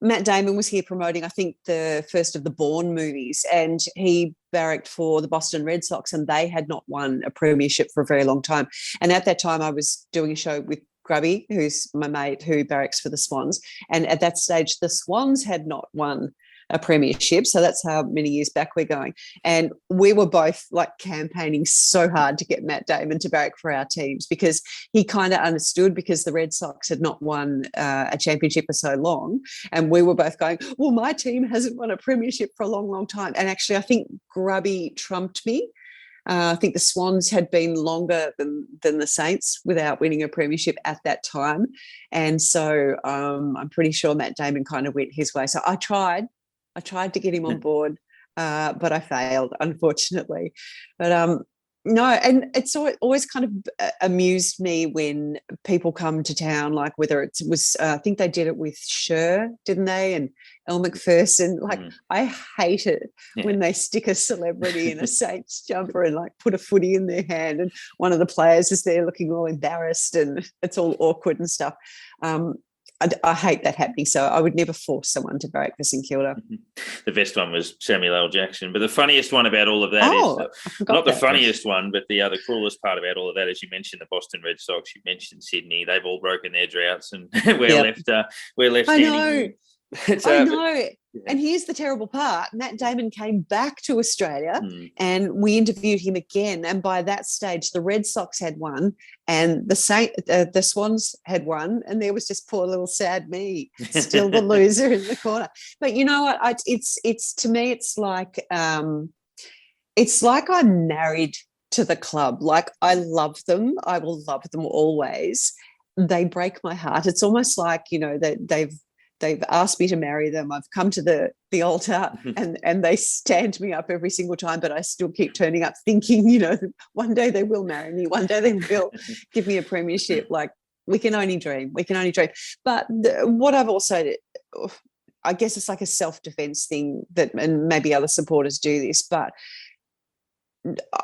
Matt Damon was here promoting, I think, the first of the Bourne movies, and he barracked for the Boston Red Sox, and they had not won a premiership for a very long time. And at that time, I was doing a show with Grubby, who's my mate, who barracks for the Swans. And at that stage, the Swans had not won a premiership. So that's how many years back we're going. And we were both campaigning so hard to get Matt Damon to barrack for our teams, because he kind of understood, because the Red Sox had not won a championship for so long. And we were both going, well, my team hasn't won a premiership for a long, long time. And actually, I think Grubby trumped me. I think the Swans had been longer than the Saints without winning a premiership at that time. And so I'm pretty sure Matt Damon kind of went his way. So I tried to get him on board, but I failed, unfortunately. But No, and it's always kind of amused me when people come to town, like whether it was, I think they did it with Sher, didn't they? And Elle McPherson. Like, I hate it when they stick a celebrity in a Saints jumper and like put a footy in their hand, and one of the players is there looking all embarrassed and it's all awkward and stuff. I hate that happening, so I would never force someone to break for St Kilda. The best one was Samuel L. Jackson, but the funniest one about all of that is not the funniest one, but the other cruelest part about all of that, as you mentioned, the Boston Red Sox, you mentioned Sydney, they've all broken their droughts, and we're left. I know. I know. And here's the terrible part. Matt Damon came back to Australia and we interviewed him again. And by that stage, the Red Sox had won and the Swans had won. And there was just poor little sad me, still the loser in the corner. But you know what? It's to me, it's like I'm married to the club. Like, I love them. I will love them always. They break my heart. It's almost like, you know, that they've asked me to marry them. I've come to the altar and they stand me up every single time, but I still keep turning up thinking, you know, one day they will marry me. One day they will give me a premiership. Like, we can only dream. We can only dream. But what I've also, I guess it's like a self-defense thing that, and maybe other supporters do this, but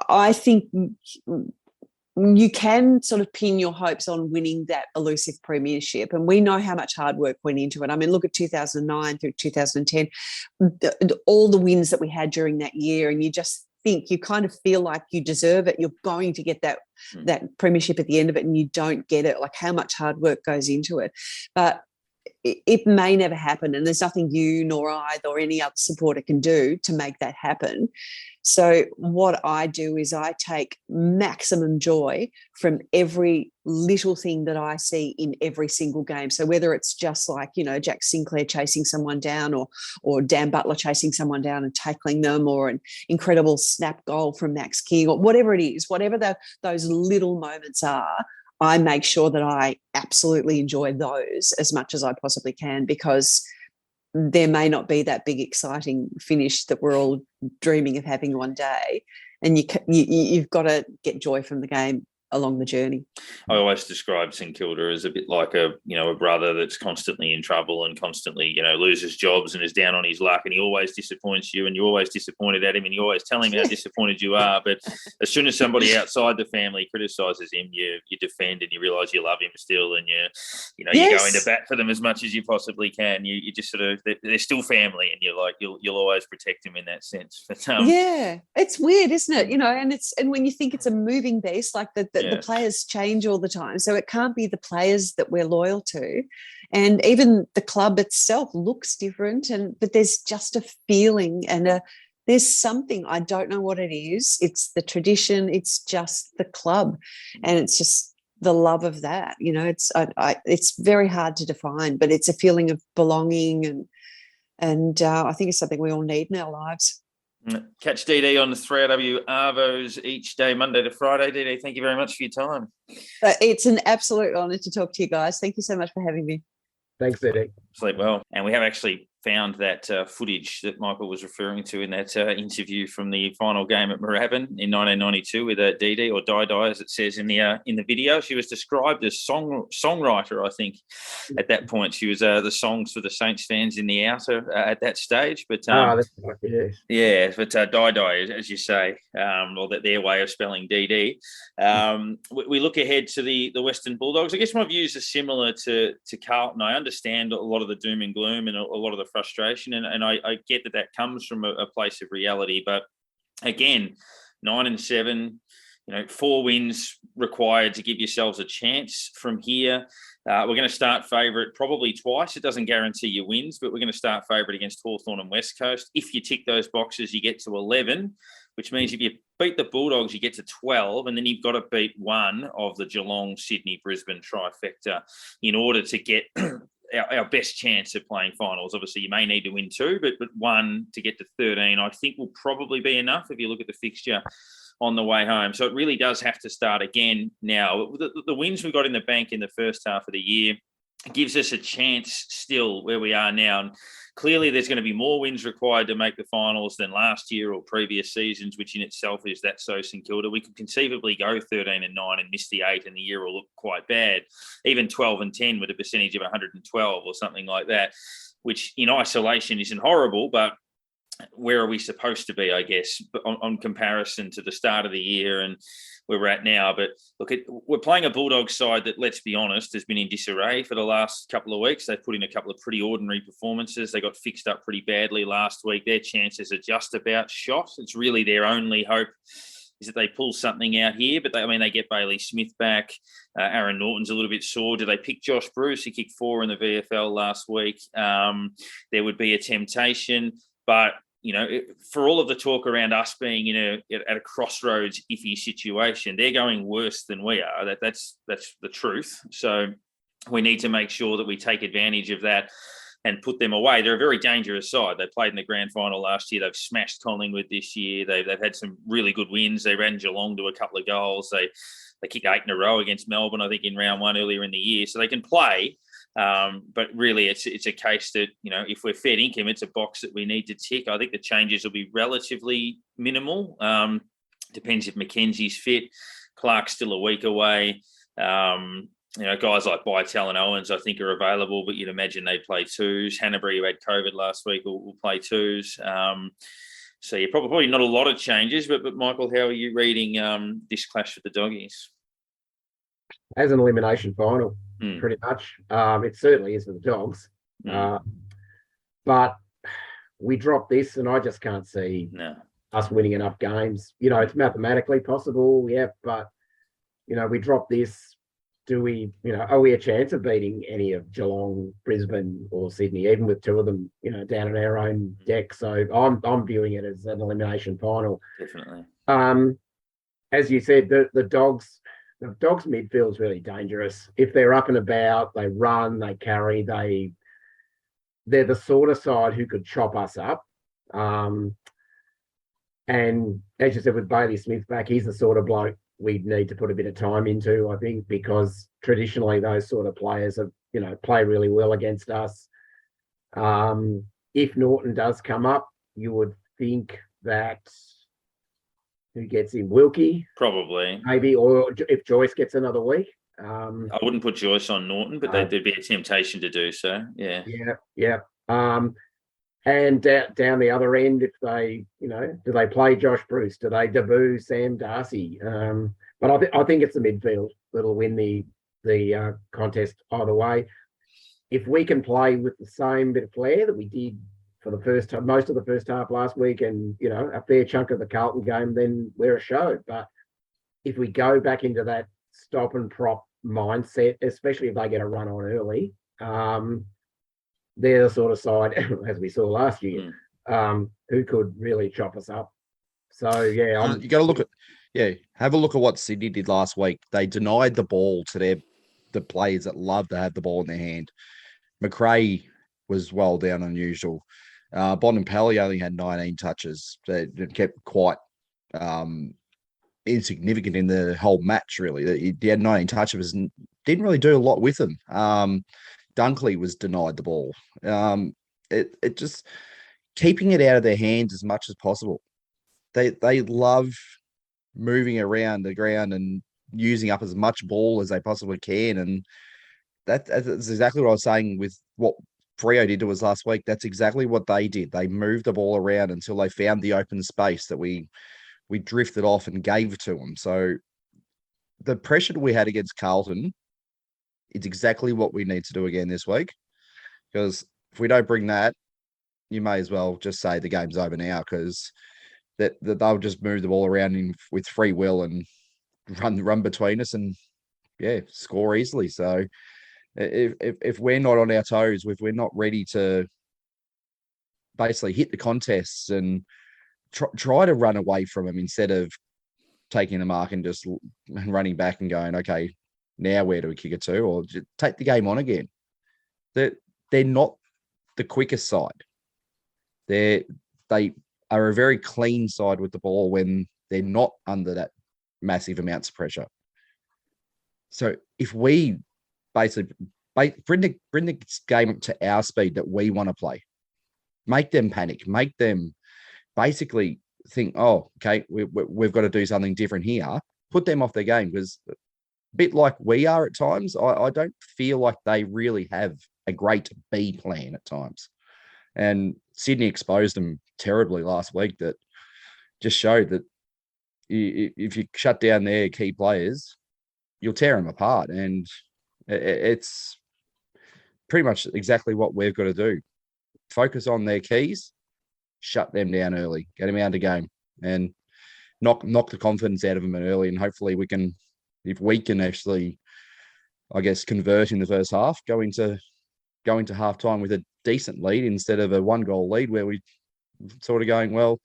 I think you can sort of pin your hopes on winning that elusive premiership. And we know how much hard work went into it. I mean, look at 2009 through 2010, all the wins that we had during that year. And you just think, you kind of feel like you deserve it. You're going to get that premiership at the end of it, and you don't get it. Like, how much hard work goes into it. But it may never happen. And there's nothing you nor I or any other supporter can do to make that happen. So what I do is I take maximum joy from every little thing that I see in every single game. So whether it's just like, you know, Jack Sinclair chasing someone down, or Dan Butler chasing someone down and tackling them, or an incredible snap goal from Max King, or whatever it is, whatever those little moments are, I make sure that I absolutely enjoy those as much as I possibly can, because there may not be that big exciting finish that we're all dreaming of having one day, and you've got to get joy from the game along the journey. I always describe St Kilda as a bit like a brother that's constantly in trouble and constantly, you know, loses jobs and is down on his luck, and he always disappoints you, and you're always disappointed at him, and you always tell him how disappointed you are. But as soon as somebody outside the family criticises him, you defend, and you realise you love him still, and you go into bat for them as much as you possibly can. You just sort of, they're still family, and you're like, you'll always protect them in that sense. But yeah, it's weird, isn't it? You know, and when you think it's a moving beast, like the players change all the time, so it can't be the players that we're loyal to, and even the club itself looks different, but there's just a feeling and there's something, I don't know what it is. It's the tradition, it's just the club, and it's just the love of that. You know, it's very hard to define, but it's a feeling of belonging, and I think it's something we all need in our lives. Catch DD on the 3RW Arvos each day, Monday to Friday. DD, thank you very much for your time. It's an absolute honour to talk to you guys. Thank you so much for having me. Thanks, DD. Sleep well. And we have actually found that footage that Michael was referring to in that interview from the final game at Moorabbin in 1992 with DD, or Di, as it says in the video. She was described as songwriter, I think, at that point. She was the songs for the Saints fans in the outer at that stage. But that's right, yes. Yeah, but Di, as you say, or that their way of spelling DD. We look ahead to the Western Bulldogs. I guess my views are similar to Carlton. I understand a lot of the doom and gloom and a lot of the frustration, and I get that comes from a place of reality. But again, 9-7, 4 wins required to give yourselves a chance from here. We're going to start favourite probably twice. It doesn't guarantee you wins, but we're going to start favourite against Hawthorn and West Coast. If you tick those boxes, you get to 11, which means if you beat the Bulldogs, you get to 12, and then you've got to beat one of the Geelong, Sydney, Brisbane trifecta in order to get our best chance of playing finals. Obviously, you may need to win 2, but 1 to get to 13, I think, will probably be enough if you look at the fixture on the way home. So it really does have to start again now. The wins we got in the bank in the first half of the year gives us a chance still where we are now. And clearly there's going to be more wins required to make the finals than last year or previous seasons, which in itself is that so St Kilda. We could conceivably go 13-9 and miss the 8 and the year will look quite bad. Even 12-10 with a percentage of 112 or something like that, which in isolation isn't horrible, but where are we supposed to be, I guess, on comparison to the start of the year and where we're at now? But look, we're playing a Bulldogs side that, let's be honest, has been in disarray for the last couple of weeks. They've put in a couple of pretty ordinary performances. They got fixed up pretty badly last week. Their chances are just about shot. It's really their only hope is that they pull something out here. But they get Bailey Smith back. Aaron Norton's a little bit sore. Do they pick Josh Bruce? He kicked 4 in the VFL last week. There would be a temptation, but for all of the talk around us being at a crossroads iffy situation, they're going worse than we are. That's the truth. So we need to make sure that we take advantage of that and put them away. They're a very dangerous side. They played in the grand final last year. They've smashed Collingwood this year. They've had some really good wins. They ran Geelong to a couple of goals. They kicked 8 in a row against Melbourne, I think, in round 1 earlier in the year. So they can play. But really, it's a case that, if we're fed income, it's a box that we need to tick. I think the changes will be relatively minimal. Depends if Mackenzie's fit. Clark's still a week away. Guys like Bytel and Owens, I think, are available, but you'd imagine they'd play twos. Hanbury, who had COVID last week, will play twos. So yeah, probably not a lot of changes. But Michael, how are you reading this clash with the Doggies? As an elimination final, pretty much. It certainly is for the Dogs. But we dropped this, and I just can't see us winning enough games. It's mathematically possible, but we dropped this. Do we, are we a chance of beating any of Geelong, Brisbane, or Sydney, even with 2 of them, down in our own deck? So I'm viewing it as an elimination final. Definitely. As you said, the Dogs. The Dogs' midfield is really dangerous. If they're up and about, they run, they carry, they're the sort of side who could chop us up. And as you said, with Bailey Smith back, he's the sort of bloke we'd need to put a bit of time into, I think, because traditionally those sort of players have, play really well against us. If Norton does come up, you would think that who gets in? Wilkie? Probably. Maybe, or if Joyce gets another week. I wouldn't put Joyce on Norton, but there'd be a temptation to do so. Yeah. Yeah. And down the other end, if they, do they play Josh Bruce? Do they debut Sam Darcy? But I think it's the midfield that'll win the contest either way. If we can play with the same bit of flair that we did for the first time, most of the first half last week, and a fair chunk of the Carlton game, then we're a show. But if we go back into that stop and prop mindset, especially if they get a run on early, they're the sort of side, as we saw last year, who could really chop us up. So yeah, you got to look at have a look at what Sydney did last week. They denied the ball to the players that love to have the ball in their hand. McRae was well down unusual. Bontempelli only had 19 touches. They kept quite insignificant in the whole match, really. He had 19 touches and didn't really do a lot with them. Dunkley was denied the ball. It just keeping it out of their hands as much as possible. They love moving around the ground and using up as much ball as they possibly can. And that's exactly what I was saying with what Freo did to us last week. That's exactly what they did. They moved the ball around until they found the open space that we drifted off and gave to them. So the pressure that we had against Carlton is exactly what we need to do again this week. Because if we don't bring that, you may as well just say the game's over now, because that they'll just move the ball around with free will and run between us and score easily. So if we're not on our toes, if we're not ready to basically hit the contests and try to run away from them instead of taking the mark and just running back and going, okay, now where do we kick it to? Or just take the game on again. They're not the quickest side. They are a very clean side with the ball when they're not under that massive amounts of pressure. So if we basically bring the game up to our speed that we want to play, make them panic, make them basically think, oh, okay, we've got to do something different here. Put them off their game, because a bit like we are at times, I don't feel like they really have a great B plan at times. And Sydney exposed them terribly last week. That just showed that if you shut down their key players, you'll tear them apart. And it's pretty much exactly what we've got to do. Focus on their keys, shut them down early, get them out of the game, and knock the confidence out of them early. And hopefully if we can actually, I guess, convert in the first half, go into halftime with a decent lead instead of a 1-goal lead where we sort of going, well,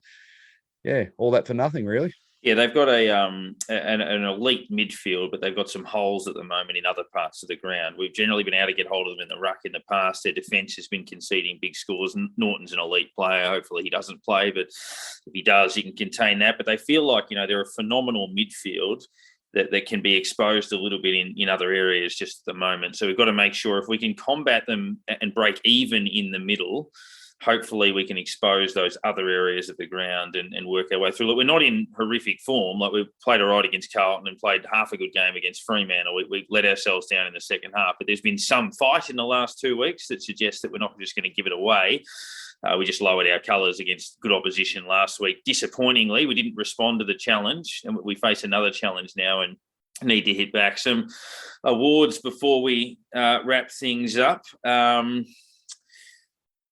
yeah, all that for nothing, really. Yeah, they've got an elite midfield, but they've got some holes at the moment in other parts of the ground. We've generally been able to get hold of them in the ruck in the past. Their defence has been conceding big scores. Norton's an elite player. Hopefully he doesn't play, but if he does, he can contain that. But they feel like, they're a phenomenal midfield that can be exposed a little bit in other areas just at the moment. So we've got to make sure if we can combat them and break even in the middle, hopefully we can expose those other areas of the ground and work our way through. Look, we're not in horrific form. Like, we played all right against Carlton and played half a good game against Fremantle. We let ourselves down in the second half, but there's been some fight in the last 2 weeks that suggests that we're not just going to give it away. We just lowered our colours against good opposition last week. Disappointingly, we didn't respond to the challenge, and we face another challenge now and need to hit back. Some awards before we wrap things up.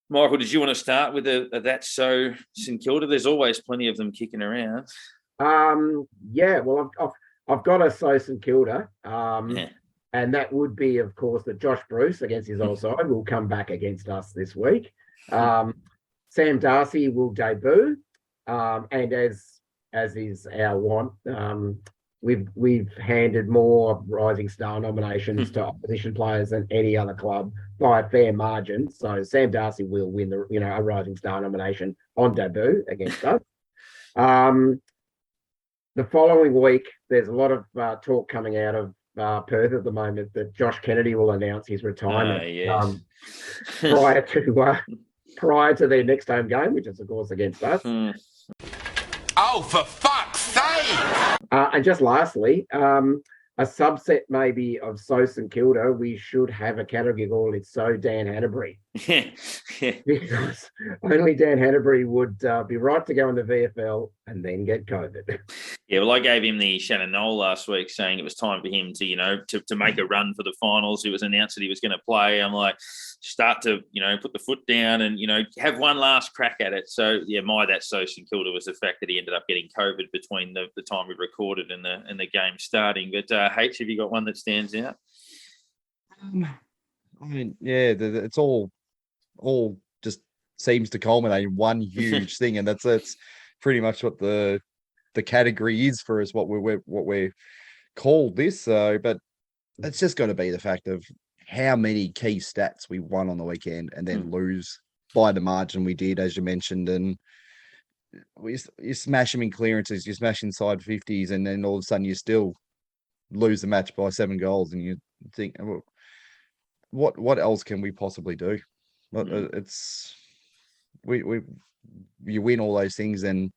Michael, did you want to start with That's So St Kilda? There's always plenty of them kicking around. Yeah, well, I've got a So St Kilda, and that would be, of course, that Josh Bruce against his old side will come back against us this week. Sam Darcy will debut, and as is our want, we've handed more Rising Star nominations to opposition players than any other club by a fair margin. So Sam Darcy will win a Rising Star nomination on debut against us. The following week, there's a lot of talk coming out of Perth at the moment that Josh Kennedy will announce his retirement prior to their next home game, which is, of course, against us. Oh, for fuck's sake! And just lastly, a subset maybe of So St Kilda, we should have a category called It's So Dan Hanbury. Because only Dan Hanbury would be right to go in the VFL and then get COVID. Yeah, well, I gave him the Shannon Knoll last week, saying it was time for him to make a run for the finals. It was announced that he was going to play. I'm like, start to, put the foot down and, have one last crack at it. So, yeah, That's So St Kilda was the fact that he ended up getting COVID between the time we recorded and the game starting. But H, have you got one that stands out? I mean, yeah, it's all just seems to culminate in one huge thing, and that's pretty much what the category is for us, what we're called this. So, but it's just got to be the fact of how many key stats we won on the weekend and then lose by the margin we did, as you mentioned. And you smash them in clearances, you smash inside 50s, and then all of a sudden you still lose the match by 7 goals, and you think, what else can we possibly do? It's you win all those things, and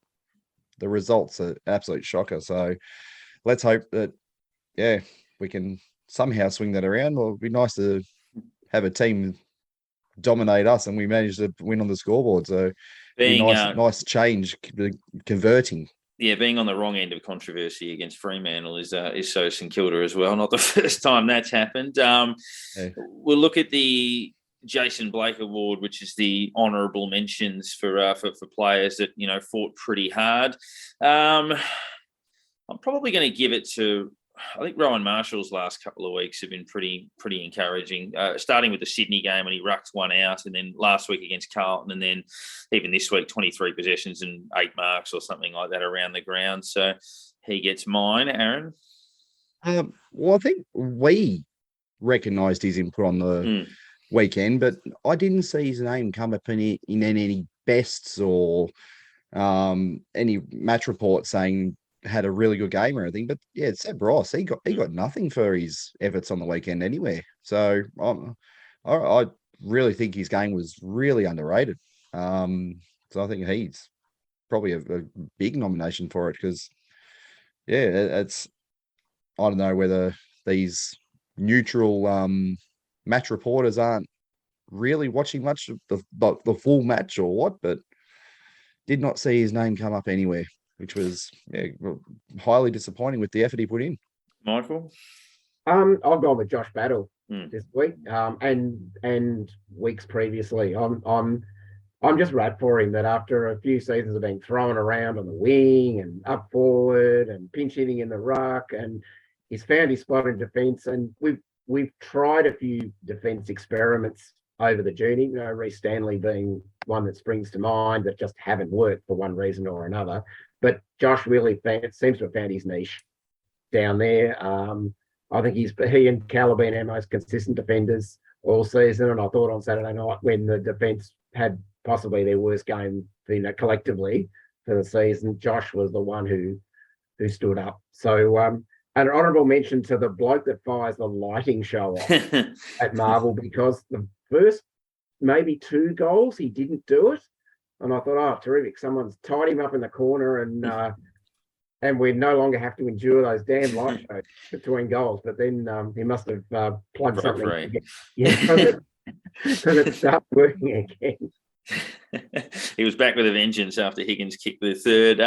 the results are absolute shocker. So let's hope that we can somehow swing that around. Well, it'd be nice to have a team dominate us and we manage to win on the scoreboard. So nice change, converting. Yeah, being on the wrong end of controversy against Fremantle is So St Kilda as well. Not the first time that's happened. We'll look at the Jason Blake Award, which is the honourable mentions for players that fought pretty hard. I'm probably going to give it to, I think, Rowan Marshall's last couple of weeks have been pretty encouraging. Starting with the Sydney game when he rucked one out, and then last week against Carlton, and then even this week 23 possessions and 8 marks or something like that around the ground. So he gets mine, Aaron. Well, I think we recognised his input on the weekend, but I didn't see his name come up in any bests or any match report saying had a really good game or anything. But yeah, Seb Ross, he got nothing for his efforts on the weekend anywhere. So I really think his game was really underrated. So I think he's probably a big nomination for it because, yeah, it's I don't know whether these neutral match reporters aren't really watching much of the full match or what, but did not see his name come up anywhere, which was highly disappointing with the effort he put in. Michael? I've gone with Josh Battle Hmm. this week, and weeks previously. I'm just rad for him that after a few seasons of being thrown around on the wing and up forward and pinch hitting in the ruck, and he's found his spot in defence. And we've tried a few defence experiments over the journey. You know, Reece Stanley being one that springs to mind that just haven't worked for one reason or another. But Josh really seems to have found his niche down there. I think he and Cal have been our most consistent defenders all season. And I thought on Saturday night when the defence had possibly their worst game, collectively for the season, Josh was the one who stood up. So an honourable mention to the bloke that fires the lighting show off at Marvel, because the first maybe 2 goals he didn't do it, and I thought, oh, terrific! Someone's tied him up in the corner, and we no longer have to endure those damn light shows between goals. But then he must have plugged something again. Yeah, because it started working again. He was back with a vengeance after Higgins kicked the third.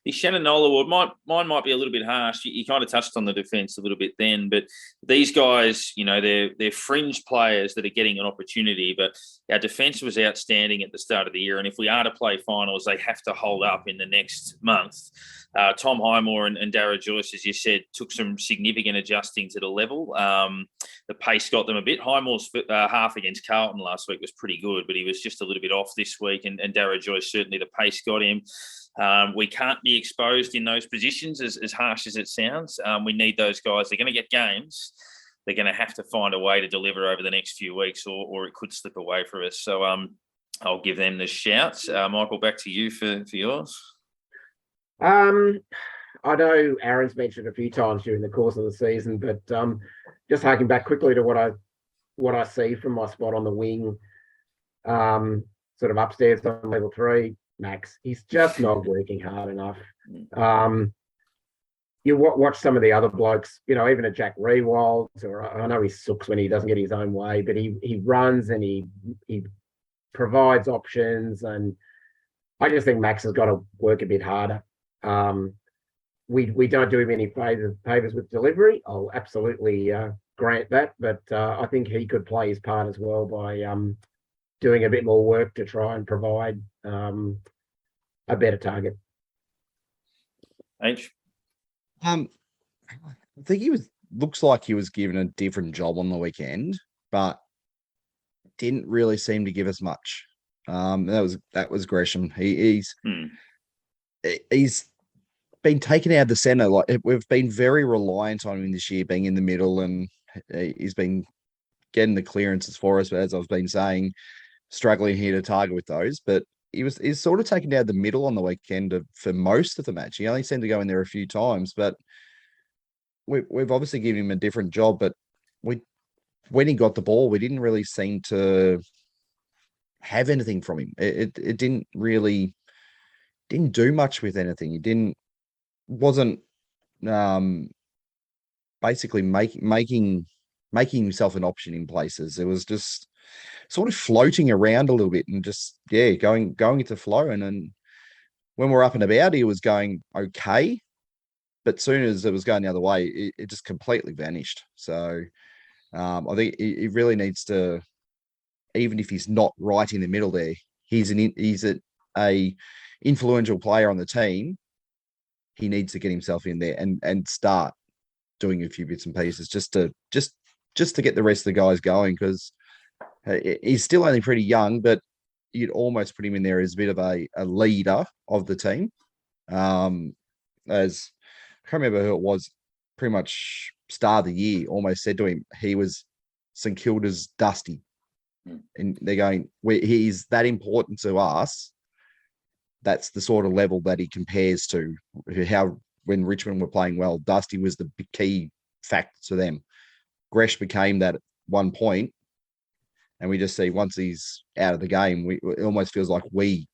The Shannon Noll Award, mine might be a little bit harsh. You kind of touched on the defence a little bit then, but these guys, you know, they're fringe players that are getting an opportunity, but our defence was outstanding at the start of the year, and if we are to play finals, they have to hold up in the next month. Tom Highmore and Darragh Joyce, as you said, took some significant adjusting to the level. The pace got them a bit. Highmore's half against Carlton last week was pretty good, but he was just a little bit off this week, and Darragh Joyce, certainly the pace got him. We can't be exposed in those positions, as harsh as it sounds. We need those guys. They're going to get games. They're going to have to find a way to deliver over the next few weeks, or it could slip away from us. So I'll give them the shout. Michael, back to you for yours. I know Aaron's mentioned a few times during the course of the season, but just harking back quickly to what I see from my spot on the wing, sort of upstairs on level 3. Max, he's just not working hard enough. You watch some of the other blokes, you know, even a Jack Rewald, or I know he sucks when he doesn't get his own way, but he runs and he provides options, and I just think Max has got to work a bit harder. We don't do him any favors with delivery. I'll absolutely grant that, but I think he could play his part as well by doing a bit more work to try and provide a better target. H. I think looks like he was given a different job on the weekend, but didn't really seem to give us much. That was Gresham. He's been taken out of the centre. Like, we've been very reliant on him this year, being in the middle, and he's been getting the clearances for us. But as I've been saying, struggling here to target with those. But he's sort of taken out the middle on the weekend for most of the match. He only seemed to go in there a few times, but we've obviously given him a different job. But when he got the ball, we didn't really seem to have anything from him. It didn't do much with anything. He wasn't basically making himself an option in places. It was just sort of floating around a little bit and just going into flow. And then when we're up and about, he was going okay, but soon as it was going the other way, it just completely vanished. So I think he really needs to, even if he's not right in the middle there, he's a influential player on the team. He needs to get himself in there and start doing a few bits and pieces just to get the rest of the guys going, because he's still only pretty young, but you'd almost put him in there as a bit of a leader of the team. As I can't remember who it was, pretty much start of the year, almost said to him he was St Kilda's Dusty. And they're going, he's that important to us that's the sort of level that he compares to. How when Richmond were playing well, Dusty was the key factor to them. Gresh became that at one point, and we just see once he's out of the game, it almost feels like we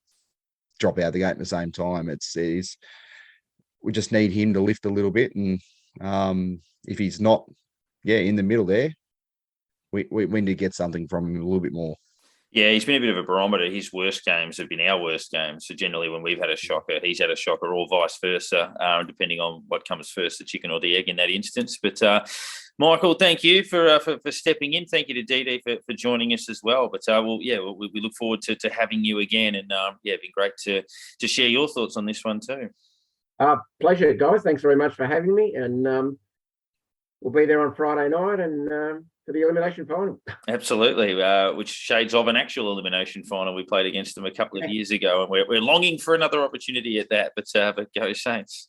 drop out of the game at the same time. We just need him to lift a little bit, and if he's not, in the middle there, we need to get something from him a little bit more. Yeah, he's been a bit of a barometer. His worst games have been our worst games. So generally when we've had a shocker, he's had a shocker, or vice versa, depending on what comes first, the chicken or the egg in that instance. But Michael, thank you for stepping in. Thank you to Dee for joining us as well. But we look forward to having you again. And it'd be great to share your thoughts on this one too. Pleasure, guys. Thanks very much for having me. And we'll be there on Friday night and for the elimination final. Absolutely, which shades of an actual elimination final. We played against them a couple of years ago, and we're longing for another opportunity at that. But go Saints.